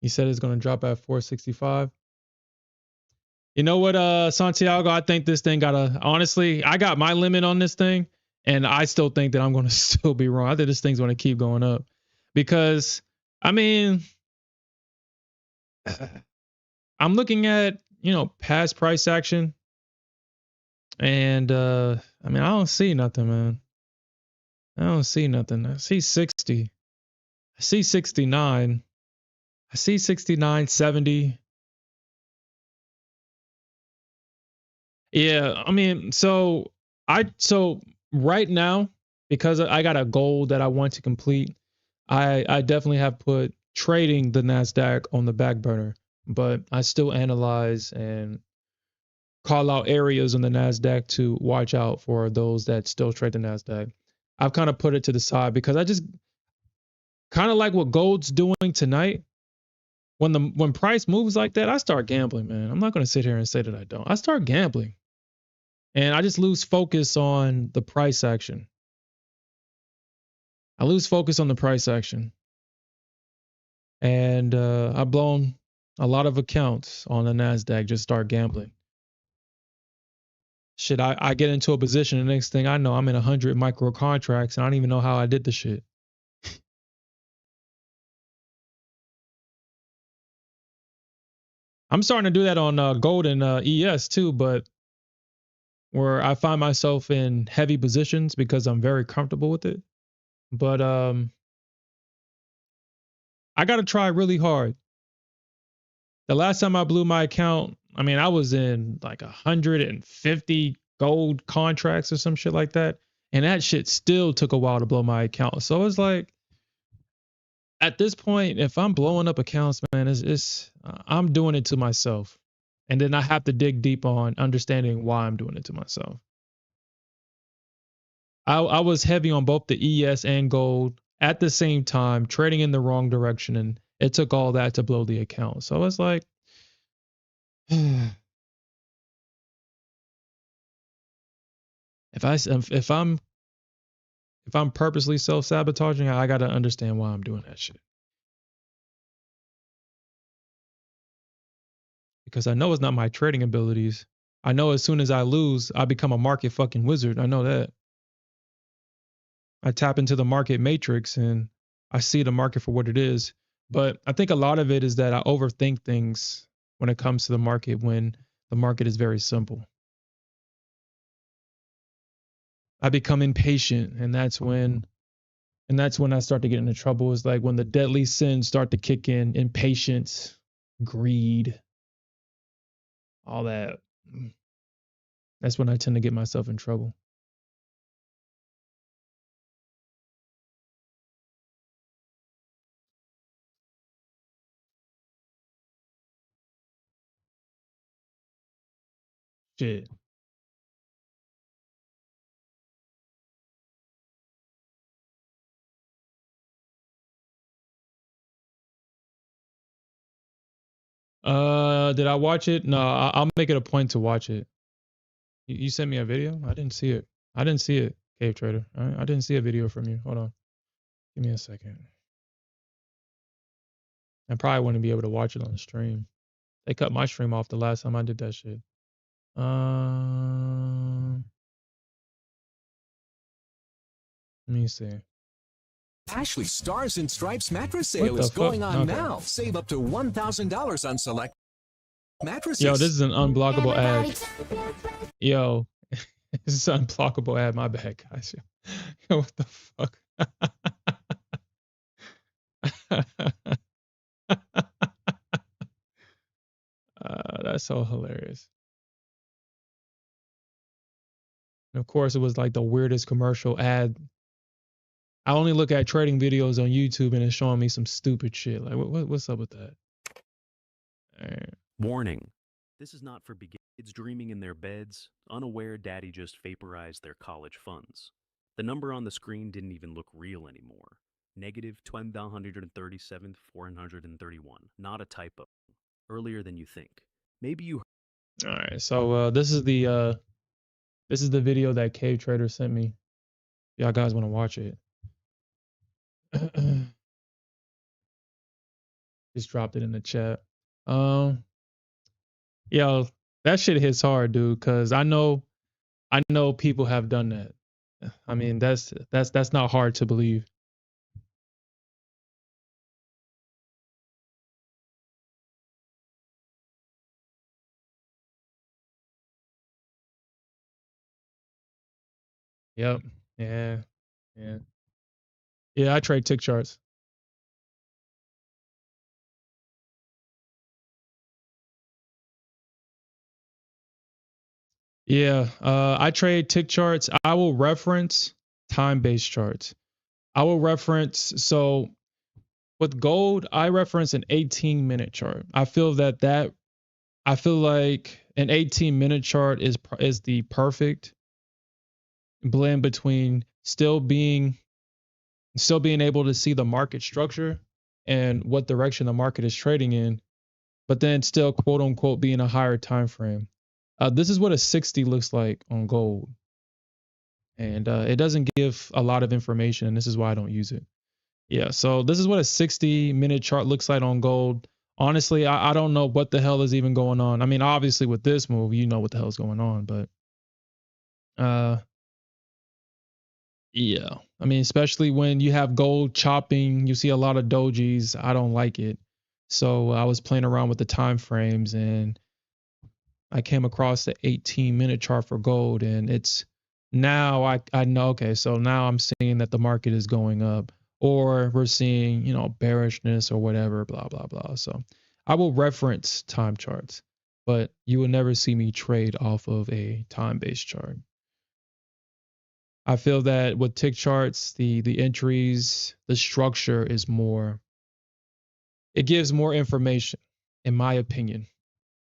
He said it's gonna drop at 465. You know what, Santiago? I think this thing honestly, I got my limit on this thing, and I still think that I'm gonna still be wrong. I think this thing's gonna keep going up because, I mean, I'm looking at, past price action, and I mean, I don't see nothing, man. I don't see nothing. I see 60. I see 69. I see 69, 70. Yeah, I mean, so right now, because I got a goal that I want to complete, I definitely have put trading the Nasdaq on the back burner, but I still analyze and call out areas on the Nasdaq to watch out for those that still trade the Nasdaq. I've kind of put it to the side because I just kind of like what gold's doing tonight. When price moves like that, I start gambling, man. I'm not going to sit here and say that I don't. I start gambling. And I just lose focus on the price action. I lose focus on the price action. And I've blown a lot of accounts on the NASDAQ, just start gambling. Shit, I get into a position, the next thing I know, I'm in 100 micro contracts, and I don't even know how I did the shit. I'm starting to do that on gold and ES too, but where I find myself in heavy positions because I'm very comfortable with it. But I got to try really hard. The last time I blew my account, I mean, I was in like 150 gold contracts or some shit like that. And that shit still took a while to blow my account. So it's like, at this point, if I'm blowing up accounts, man, I'm doing it to myself. And then I have to dig deep on understanding why I'm doing it to myself. I was heavy on both the ES and gold at the same time, trading in the wrong direction. And it took all that to blow the account. So it's like, if I'm purposely self-sabotaging, I got to understand why I'm doing that shit. Because I know it's not my trading abilities. I know as soon as I lose, I become a market fucking wizard. I know that. I tap into the market matrix and I see the market for what it is. But I think a lot of it is that I overthink things when it comes to the market when the market is very simple. I become impatient, and that's when I start to get into trouble. Is like when the deadly sins start to kick in: impatience, greed, all that. That's when I tend to get myself in trouble. Shit. Did I watch it? No, I'll make it a point to watch it. You sent me a video? I didn't see it. I didn't see it, Cave Trader. I didn't see a video from you. Hold on. Give me a second. I probably wouldn't be able to watch it on the stream. They cut my stream off the last time I did that shit. Let me see. Ashley Stars and Stripes mattress sale is going on now. Save up to $1,000 on select mattresses. Yo, this is an unblockable ad. Yo, this is an unblockable ad. My bad, guys. Yo, what the fuck? That's so hilarious. And of course, it was like the weirdest commercial ad I only look at trading videos on YouTube and it's showing me some stupid shit. Like, what's up with that? All right. Warning. This is not for kids dreaming in their beds, unaware daddy just vaporized their college funds. The number on the screen didn't even look real anymore. Negative 12,137,431. Not a typo. Earlier than you think. Maybe you. All right. So this is the video that Cave Trader sent me. Y'all guys want to watch it? Just dropped it in the chat. Yo, that shit hits hard, dude, because I know people have done that. I mean, that's not hard to believe. Yep. Yeah. Yeah. Yeah, I trade tick charts. Yeah, I trade tick charts. I will reference time-based charts. I will reference, so with gold, I reference an 18-minute chart. I feel like an 18-minute chart is the perfect blend between still being able to see the market structure and what direction the market is trading in, but then still quote unquote being a higher time frame. This is what a 60 looks like on gold. And it doesn't give a lot of information, and this is why I don't use it. Yeah, so this is what a 60-minute chart looks like on gold. Honestly, I don't know what the hell is even going on. I mean, obviously with this move, you know what the hell's going on, but yeah. I mean, especially when you have gold chopping, you see a lot of dojis. I don't like it. So I was playing around with the time frames and I came across the 18-minute chart for gold, and it's now I know, okay, so now I'm seeing that the market is going up, or we're seeing, bearishness or whatever, blah, blah, blah. So I will reference time charts, but you will never see me trade off of a time-based chart. I feel that with tick charts, the entries, the structure is more, it gives more information, in my opinion,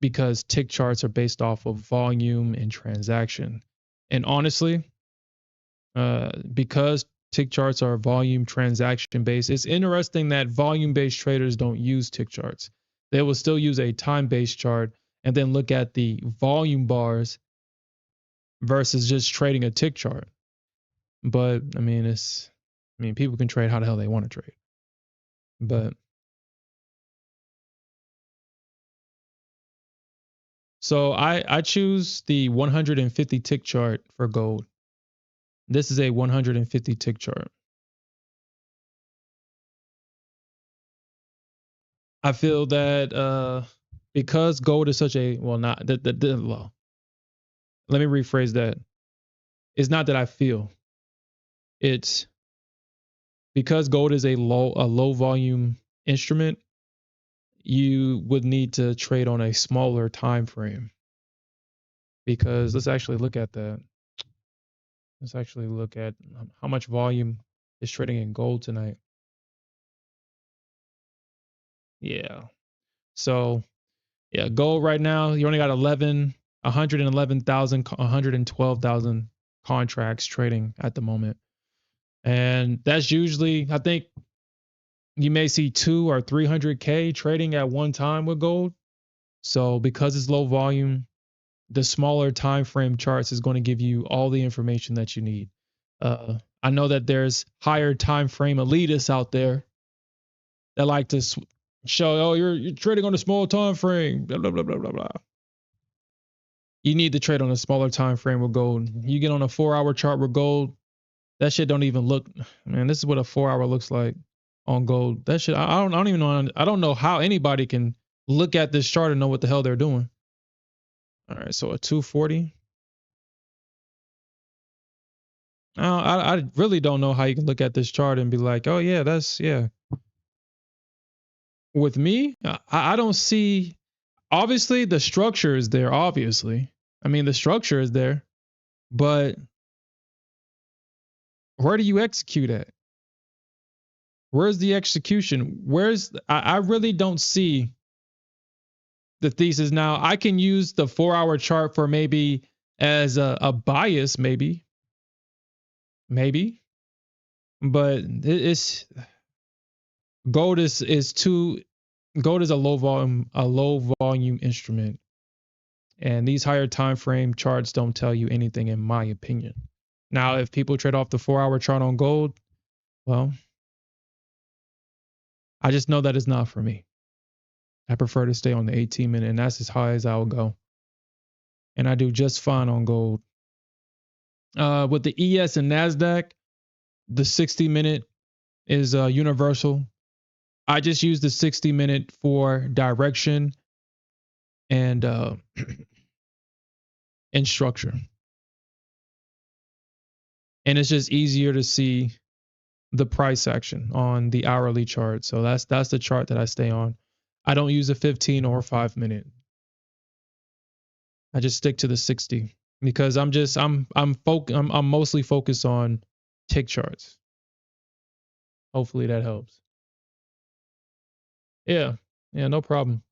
because tick charts are based off of volume and transaction. And honestly, because tick charts are volume transaction based, it's interesting that volume based traders don't use tick charts. They will still use a time based chart and then look at the volume bars versus just trading a tick chart. But I mean, people can trade how the hell they want to trade. But so I choose the 150 tick chart for gold. This is a 150 tick chart. I feel that because gold is such a, well, not well, let me rephrase that. It's not that I feel. It's because gold is a low volume instrument, you would need to trade on a smaller time frame. Because let's actually look at that. Let's actually look at how much volume is trading in gold tonight. Yeah. So, yeah, gold right now, you only got 112,000 contracts trading at the moment. And that's usually, I think you may see 200 or 300K trading at one time with gold. So because it's low volume, the smaller time frame charts is going to give you all the information that you need. I know that there's higher time frame elitists out there that like to show, oh, you're trading on a small time frame, blah, blah, blah, blah, blah, blah. You need to trade on a smaller time frame with gold. You get on a 4-hour chart with gold, that shit don't even look, man, this is what a 4-hour looks like on gold. That shit, I don't even know. I don't know how anybody can look at this chart and know what the hell they're doing. All right, so a 240. I really don't know how you can look at this chart and be like, oh yeah, yeah. With me, I don't see, obviously the structure is there, obviously. I mean, the structure is there, but where do you execute at? Where's the execution? I really don't see the thesis. Now, I can use the 4-hour chart for maybe as a bias, maybe, but it's gold is a low volume instrument, and these higher time frame charts don't tell you anything, in my opinion. Now, if people trade off the 4-hour chart on gold, well, I just know that it's not for me. I prefer to stay on the 18-minute, and that's as high as I'll go. And I do just fine on gold. With the ES and Nasdaq, the 60-minute is universal. I just use the 60-minute for direction and and structure. And it's just easier to see the price action on the hourly chart. So that's the chart that I stay on. I don't use a 15 or 5-minute. I just stick to the 60 because I'm mostly focused on tick charts. Hopefully that helps. Yeah, no problem.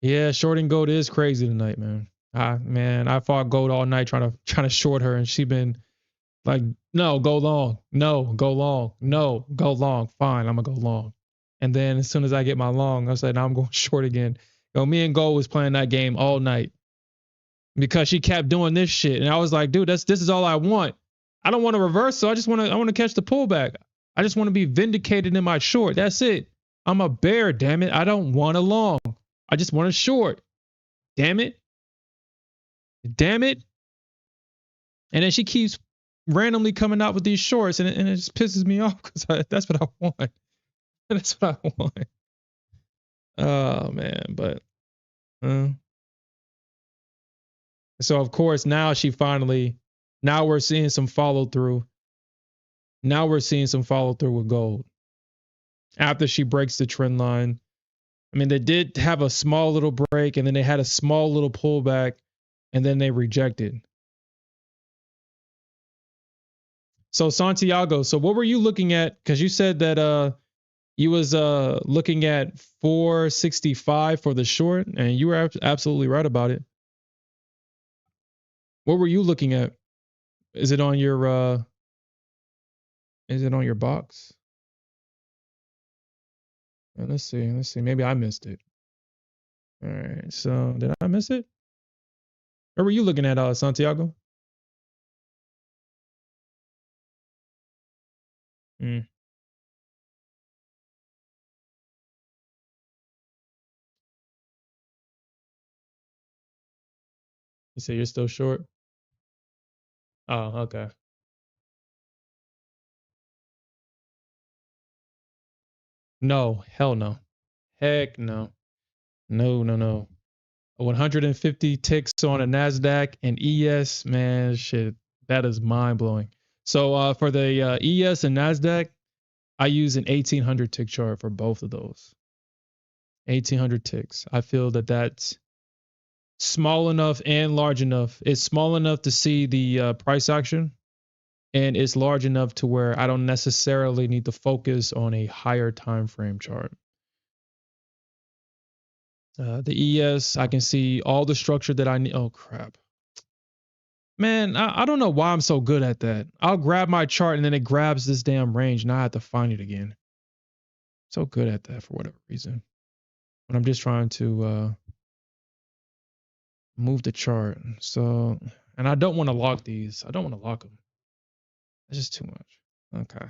Yeah, shorting gold is crazy tonight, man. I fought gold all night trying to short her, and she been like, no, go long, no, go long, no, go long. Fine, I'm gonna go long. And then as soon as I get my long, I said, now I'm going short again. Me and Gold was playing that game all night because she kept doing this shit, and I was like, dude, this is all I want. I don't want to reverse, so I want to catch the pullback. I just want to be vindicated in my short. That's it. I'm a bear, damn it. I don't want a long. I just want a short. Damn it. Damn it. And then she keeps randomly coming out with these shorts, and it just pisses me off because that's what I want. That's what I want. Oh, man. But so, of course, now we're seeing some follow through. Now we're seeing some follow through with gold. After she breaks the trend line. I mean, they did have a small little break, and then they had a small little pullback, and then they rejected. So, Santiago, so what were you looking at? Because you said that you was looking at 465 for the short, and you were absolutely right about it. What were you looking at? Is it on your box? Let's see. Maybe I missed it. All right. So did I miss it? Or were you looking at Santiago? You say you're still short? Oh, okay. No, hell no. Heck no. No. 150 ticks on a Nasdaq and ES, man, shit, that is mind blowing. So for the ES and Nasdaq, I use an 1800 tick chart for both of those. 1800 ticks. I feel that that's small enough and large enough. It's small enough to see the price action, and it's large enough to where I don't necessarily need to focus on a higher time frame chart. The ES, I can see all the structure that I need. Oh, crap. Man, I don't know why I'm so good at that. I'll grab my chart and then it grabs this damn range and I have to find it again. So good at that for whatever reason. But I'm just trying to move the chart. So, and I don't want to lock these. I don't want to lock them. That's just too much. Okay.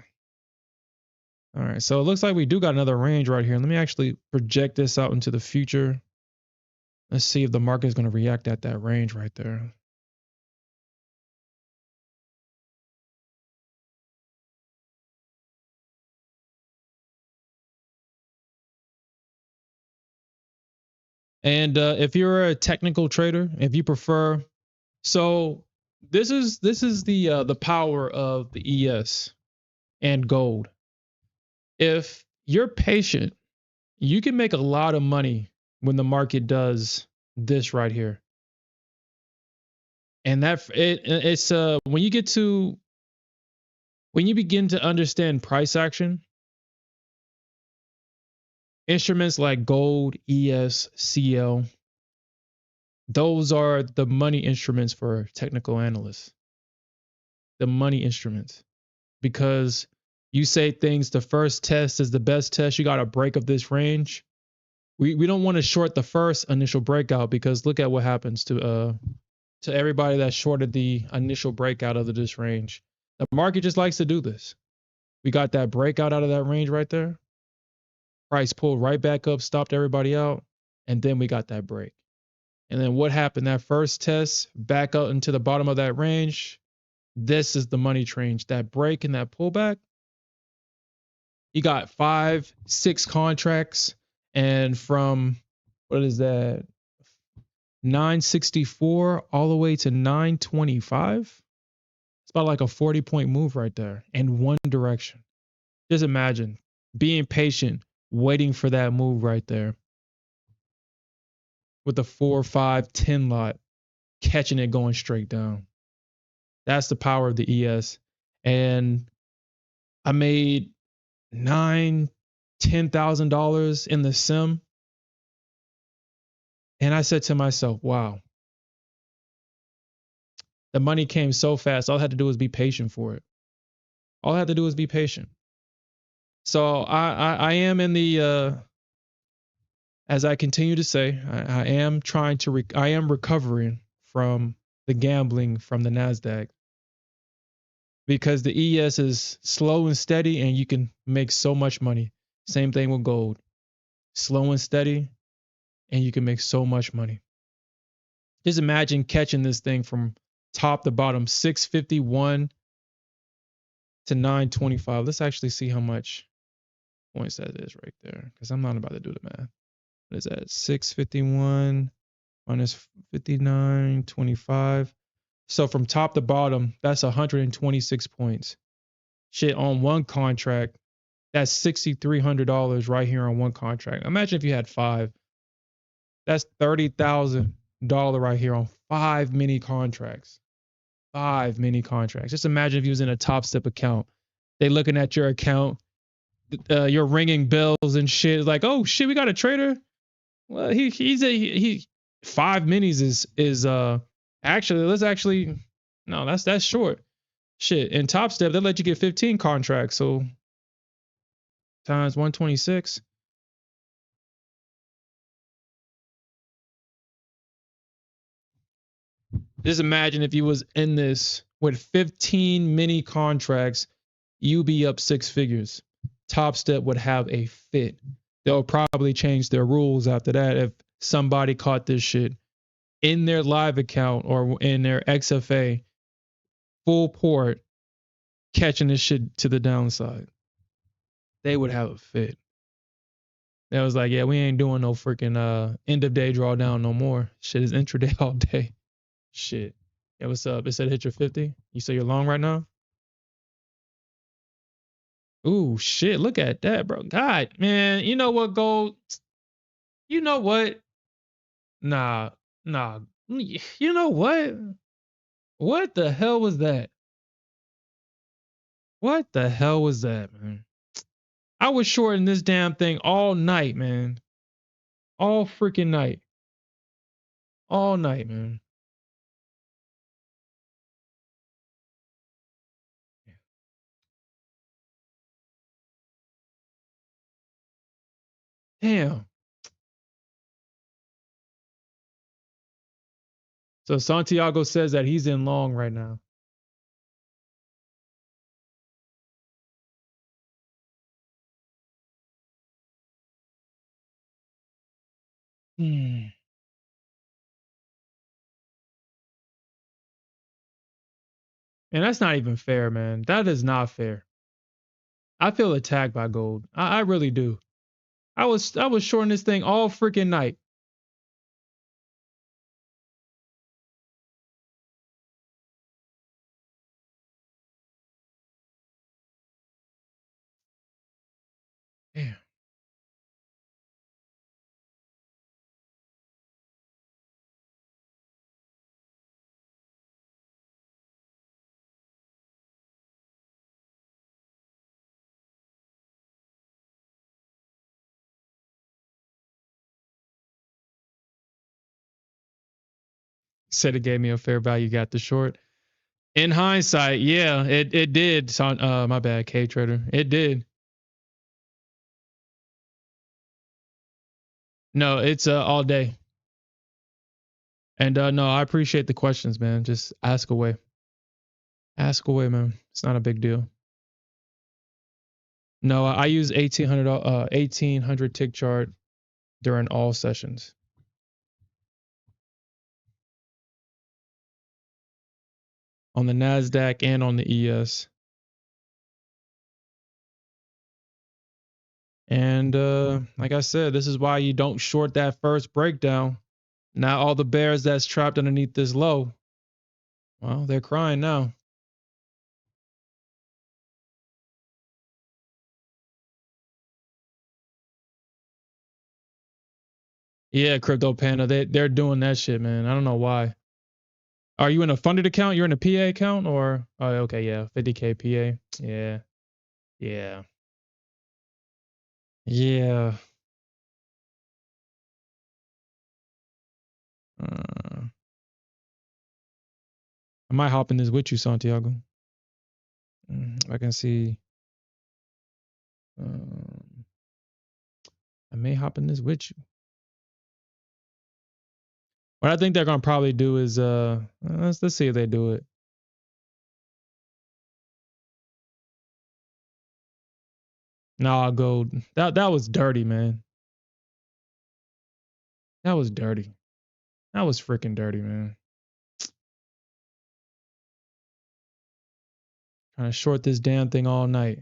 All right. So it looks like we do got another range right here. Let me actually project this out into the future. Let's see if the market is going to react at that range right there. And if you're a technical trader, if you prefer, so this is the power of the ES and gold. If you're patient, you can make a lot of money when the market does this right here. And it's when you get to when you begin to understand price action, instruments like gold, ES, CL, those are the money instruments for technical analysts. The money instruments. Because you say things, the first test is the best test. You got to break up this range. We don't want to short the first initial breakout, because look at what happens to everybody that shorted the initial breakout of this range. The market just likes to do this. We got that breakout out of that range right there. Price pulled right back up, stopped everybody out, and then we got that break. And then what happened? That first test back out into the bottom of that range. This is the money range. That break and that pullback. You got 5, 6 contracts, and from what is that? 964 all the way to 925. It's about like a 40-point move right there in one direction. Just imagine being patient, waiting for that move right there with the 4, 5, 10 lot, catching it going straight down. That's the power of the ES. And I made $10,000 in the sim. And I said to myself, wow, the money came so fast. All I had to do was be patient for it. All I had to do was be patient. So I am in the, as I continue to say, I am trying to, I am recovering from the gambling from the Nasdaq, because the ES is slow and steady and you can make so much money. Same thing with gold. Slow and steady and you can make so much money. Just imagine catching this thing from top to bottom, 651 to 925. Let's actually see how much points that is right there, because I'm not about to do the math. What is that? 651 minus 59.25. So from top to bottom, that's 126 points. Shit, on one contract, that's $6,300 right here on one contract. Imagine if you had 5. That's $30,000 right here on 5 mini contracts. 5 mini contracts. Just imagine if you was in a Top Step account. They looking at your account, you're ringing bells and shit. Like, oh shit, we got a trader. Well, he 5 minis is actually, let's actually, no, that's short. Shit, in Top Step they let you get 15 contracts, so times 126. Just imagine if you was in this with 15 mini contracts, you be up 6 figures. Top Step would have a fit. They'll probably change their rules after that if somebody caught this shit in their live account or in their XFA full port, catching this shit to the downside. They would have a fit. That was like, yeah, we ain't doing no freaking end of day drawdown no more. Shit is intraday all day. Shit. Yeah, what's up? It said hit your 50. You say you're long right now? Ooh, shit. Look at that, bro. God, man. You know what, Gold? You know what? Nah. You know what? What the hell was that? What the hell was that, man? I was shorting this damn thing all night, man. All freaking night. All night, man. Damn. So Santiago says that he's in long right now. And that's not even fair, man. That is not fair. I feel attacked by gold. I really do. I was shorting this thing all freaking night. Damn. Said it gave me a fair value, got the short. In hindsight, yeah, it did. My bad, K Trader. It did. No, it's all day. And no, I appreciate the questions, man. Just ask away. Ask away, man. It's not a big deal. No, I use 1800 tick chart during all sessions. On the Nasdaq and on the ES. And like I said, this is why you don't short that first breakdown. Now all the bears that's trapped underneath this low, well, they're crying now. Yeah, Crypto Panda, they're doing that shit, man. I don't know why. Are you in a funded account? You're in a PA account or? Oh, okay, yeah, 50K PA. Yeah, yeah, yeah. I might hop in this with you, Santiago. I can see. I may hop in this with you. What I think they're gonna probably do is let's see if they do it. Nah, gold. That was dirty, man. That was dirty. That was freaking dirty, man. Trying to short this damn thing all night.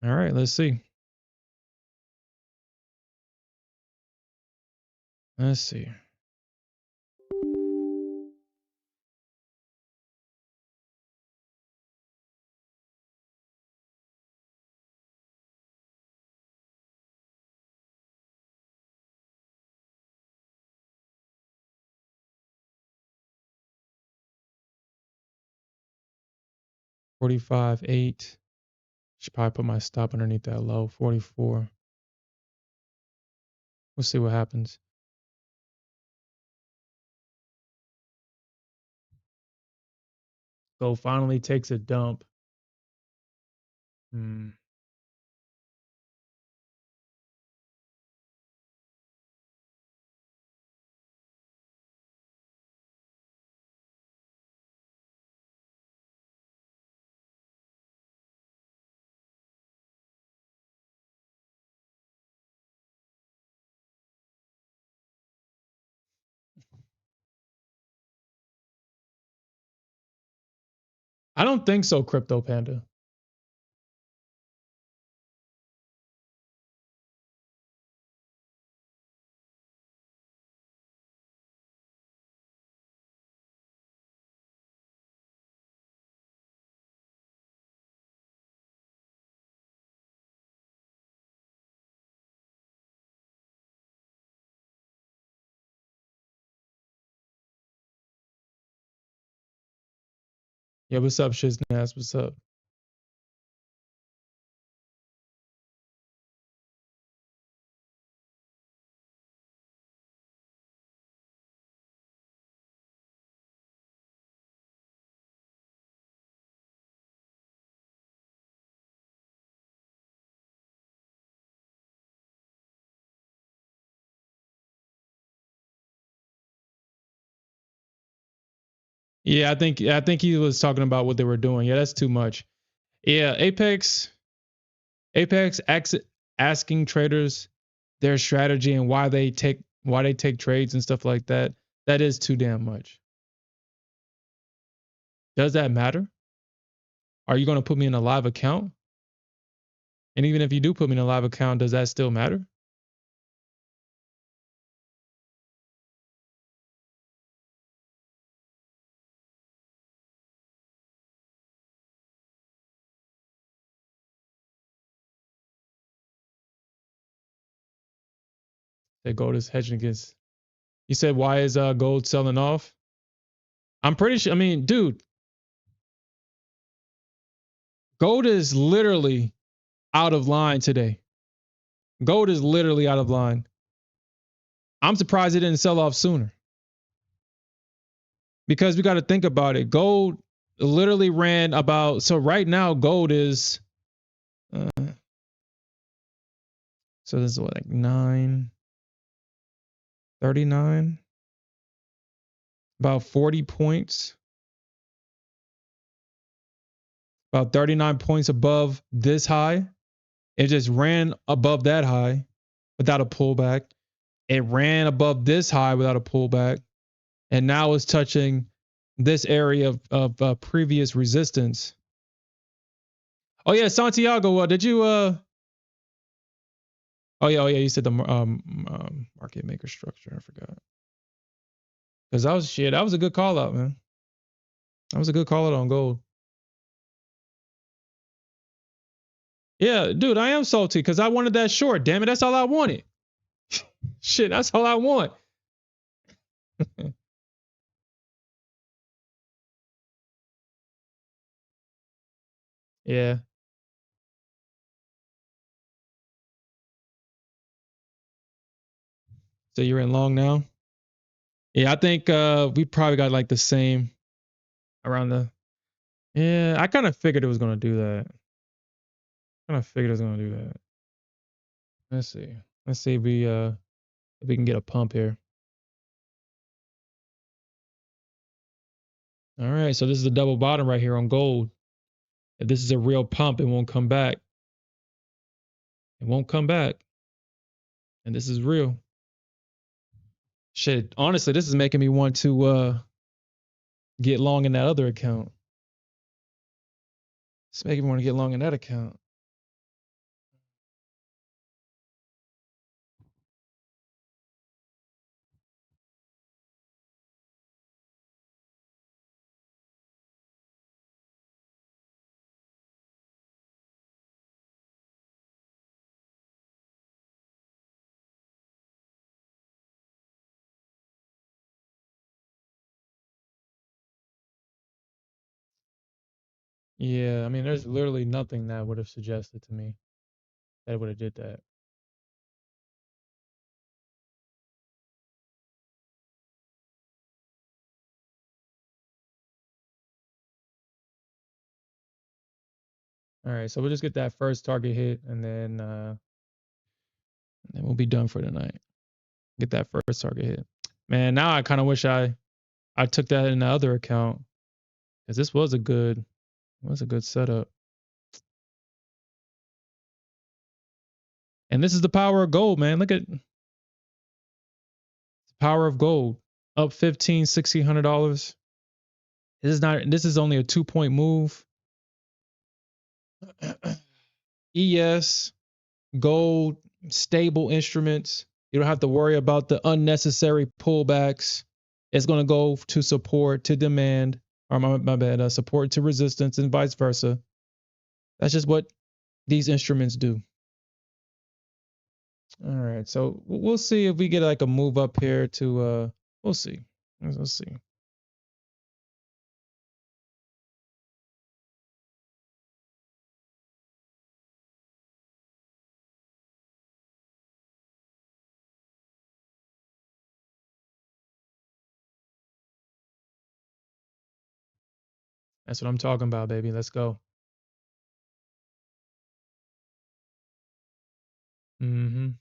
All right, let's see. Let's see. $45.8. Should probably put my stop underneath that low. 44. We'll see what happens. Gold finally takes a dump. I don't think so, Crypto Panda. Yeah, what's up, Shiznaz? What's up? Yeah, I think he was talking about what they were doing. Yeah, that's too much. Yeah, Apex asking traders their strategy and why they take trades and stuff like that. That is too damn much. Does that matter? Are you going to put me in a live account? And even if you do put me in a live account, does that still matter? That gold is hedging against. You said, why is gold selling off? I'm pretty sure. I mean, dude, gold is literally out of line today. Gold is literally out of line. I'm surprised it didn't sell off sooner. Because we got to think about it. Gold literally ran about, so right now gold is, so this is what, like 939, about 40 points, about 39 points above this high. It just ran above that high without a pullback. It ran above this high without a pullback. And now it's touching this area of previous resistance. Oh yeah, Santiago, did you oh yeah, you said the market maker structure. I forgot. Cause that was a good call out, man. That was a good call out on gold. Yeah, dude, I am salty because I wanted that short. Damn it, that's all I wanted. Shit, that's all I want. Yeah. So you're in long now? Yeah, I think we probably got like the same around the. Yeah, I kind of figured it was gonna do that. Kind of figured it was gonna do that. Let's see. Let's see if we can get a pump here. All right, so this is a double bottom right here on gold. If this is a real pump, it won't come back. It won't come back. And this is real. Shit, honestly, this is making me want to get long in that other account. It's making me want to get long in that account. Yeah, I mean, there's literally nothing that would have suggested to me that would have did that. All right, so we'll just get that first target hit, and then we'll be done for tonight. Get that first target hit. Man, now I kind of wish I took that in the other account, because this was a good setup. And this is the power of gold, man. Look at the power of gold. Up $1,500, $1,600. This is only a 2-point move. ES, gold, stable instruments. You don't have to worry about the unnecessary pullbacks. It's going to go to support, to demand, or my bad, support to resistance and vice versa. That's just what these instruments do. All right, so we'll see if we get like a move up here to, we'll see. Let's see. That's what I'm talking about, baby. Let's go. Mm-hmm.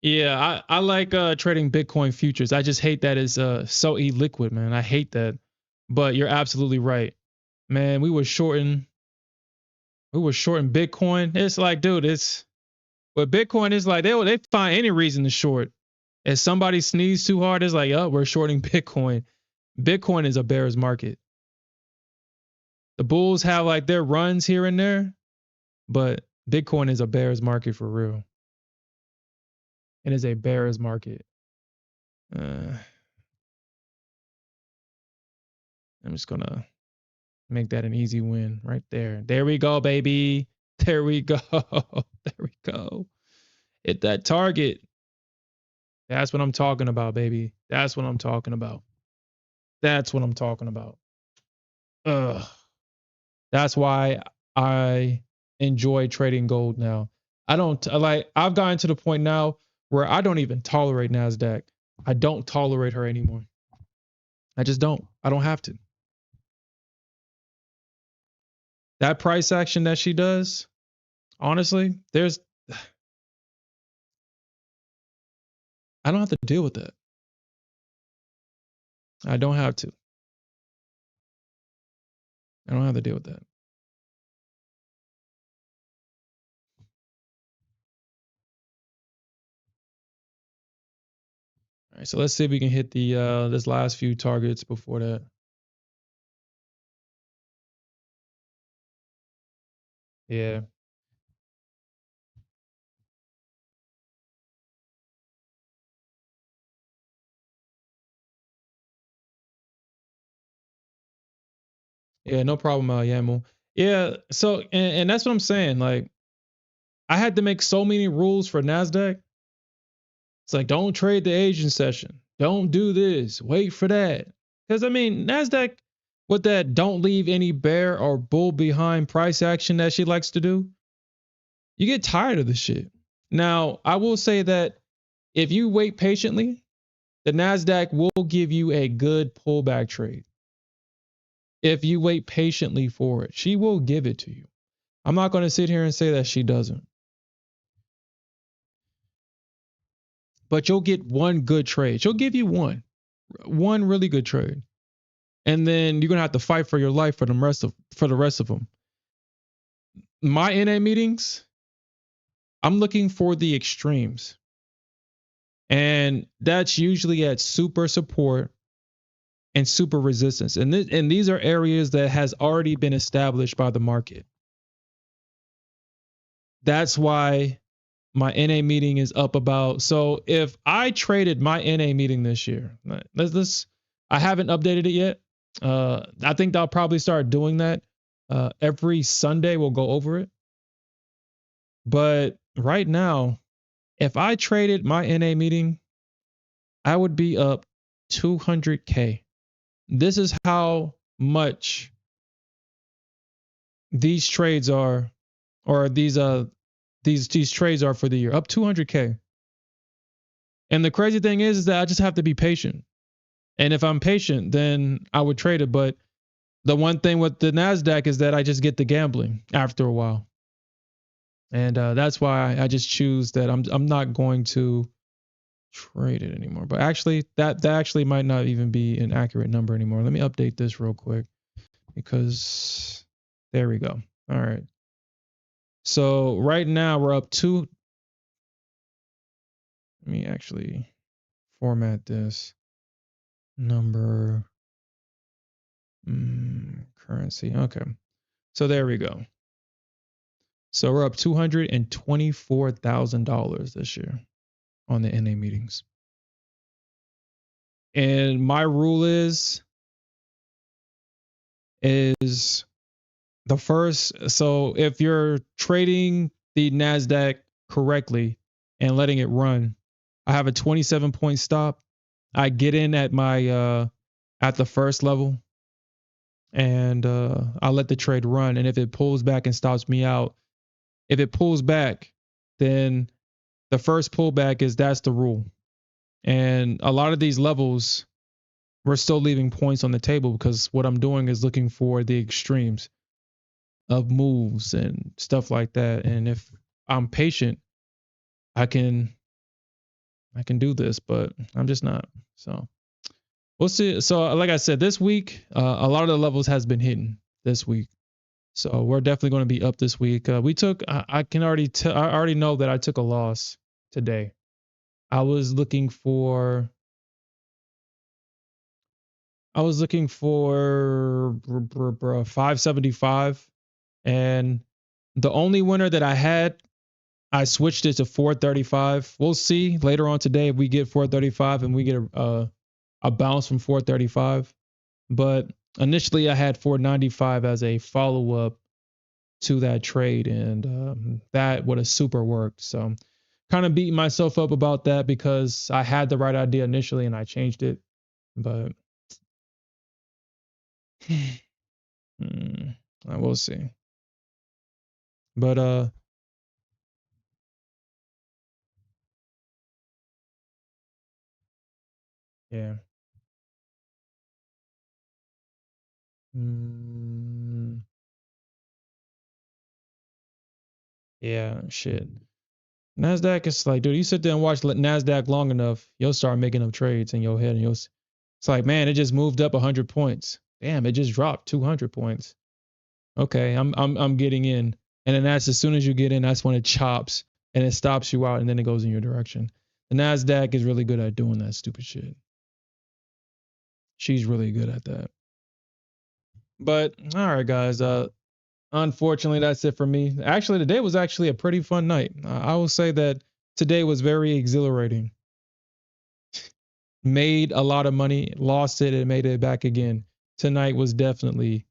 Yeah, I like trading Bitcoin futures. I just hate that it's so illiquid, man. I hate that. But you're absolutely right. Man, we were shorting Bitcoin. It's like, dude, with Bitcoin, it's like they find any reason to short. If somebody sneezes too hard, it's like, oh, we're shorting Bitcoin. Bitcoin is a bear's market. The bulls have like their runs here and there, but Bitcoin is a bear's market for real. It is a bear's market. I'm just gonna make that an easy win right there. There we go, baby. There we go. There we go. Hit that target. That's what I'm talking about, baby. That's what I'm talking about. That's what I'm talking about. Ugh. That's why I enjoy trading gold now. I don't like, I've gotten to the point now where I don't even tolerate Nasdaq. I don't tolerate her anymore. I just don't. I don't have to. That price action that she does, honestly, I don't have to deal with that. I don't have to. I don't have to deal with that. All right, so let's see if we can hit the this last few targets before that. Yeah. Yeah, no problem, Yamu. Yeah, so and that's what I'm saying. Like, I had to make so many rules for Nasdaq. It's like, don't trade the Asian session. Don't do this. Wait for that. Because I mean, Nasdaq, with that don't leave any bear or bull behind price action that she likes to do, you get tired of the shit. Now, I will say that if you wait patiently, the Nasdaq will give you a good pullback trade. If you wait patiently for it, she will give it to you. I'm not going to sit here and say that she doesn't. But you'll get one good trade. She'll give you one really good trade. And then you're going to have to fight for your life for the rest of them. My NA meetings, I'm looking for the extremes. And that's usually at super support and super resistance. And these are areas that has already been established by the market. That's why my NA meeting is up about. So if I traded my NA meeting this year, I haven't updated it yet. I think I'll probably start doing that. Every Sunday we'll go over it. But right now, if I traded my NA meeting, I would be up 200K. This is how much these trades are, or these trades are for the year, up 200K. And the crazy thing is that I just have to be patient. And if I'm patient, then I would trade it. But the one thing with the Nasdaq is that I just get the gambling after a while. And that's why I just choose that I'm not going to trade it anymore. But actually, that actually might not even be an accurate number anymore. Let me update this real quick, because there we go. All right. So right now we're up to, let me actually format this number, currency. Okay. So there we go. So we're up $224,000 this year on the NA meetings. And my rule is the first. So if you're trading the Nasdaq correctly and letting it run, I have a 27-point stop. I get in at my at the first level, and I let the trade run. And if it pulls back and stops me out, if it pulls back, then the first pullback that's the rule. And a lot of these levels, we're still leaving points on the table, because what I'm doing is looking for the extremes of moves and stuff like that. And if I'm patient, I can do this, but I'm just not. So we'll see. So like I said, this week, a lot of the levels has been hitting this week. So we're definitely going to be up this week. I already know that I took a loss today. I was looking for 575, and the only winner that I had, I switched it to 435. We'll see later on today if we get 435 and we get a bounce from 435. But initially I had 495 as a follow-up to that trade, and that would have super worked. So kind of beating myself up about that, because I had the right idea initially and I changed it. But I will see. But yeah. Mm, yeah, shit. Nasdaq is like, dude, you sit there and watch Nasdaq long enough, you'll start making up trades in your head, and it's like, man, it just moved up 100 points. Damn, it just dropped 200 points. Okay, I'm getting in, and then that's as soon as you get in, that's when it chops and it stops you out, and then it goes in your direction. The Nasdaq is really good at doing that stupid shit. She's really good at that. But all right, guys. Unfortunately, that's it for me. Actually, today was actually a pretty fun night. I will say that today was very exhilarating. Made a lot of money, lost it, and made it back again. Tonight was definitely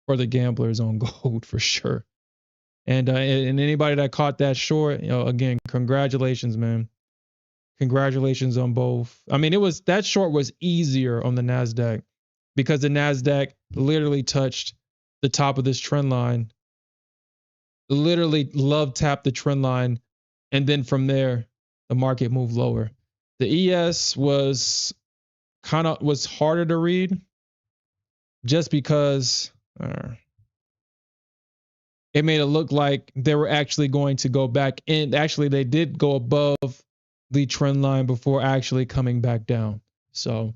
for the gamblers on gold for sure. And anybody that caught that short, again, congratulations, man. Congratulations on both. I mean, that short was easier on the Nasdaq because the Nasdaq literally touched the top of this trend line, literally love tapped the trend line, and then from there the market moved lower. The ES was harder to read just because it made it look like they were actually going to go back in. Actually, they did go above the trend line before actually coming back down. So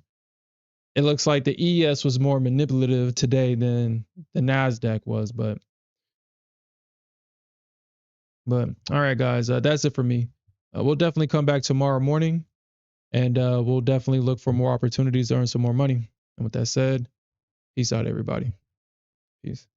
it looks like the ES was more manipulative today than the Nasdaq was. But all right, guys, that's it for me. We'll definitely come back tomorrow morning, and we'll definitely look for more opportunities to earn some more money. And with that said, peace out, everybody. Peace.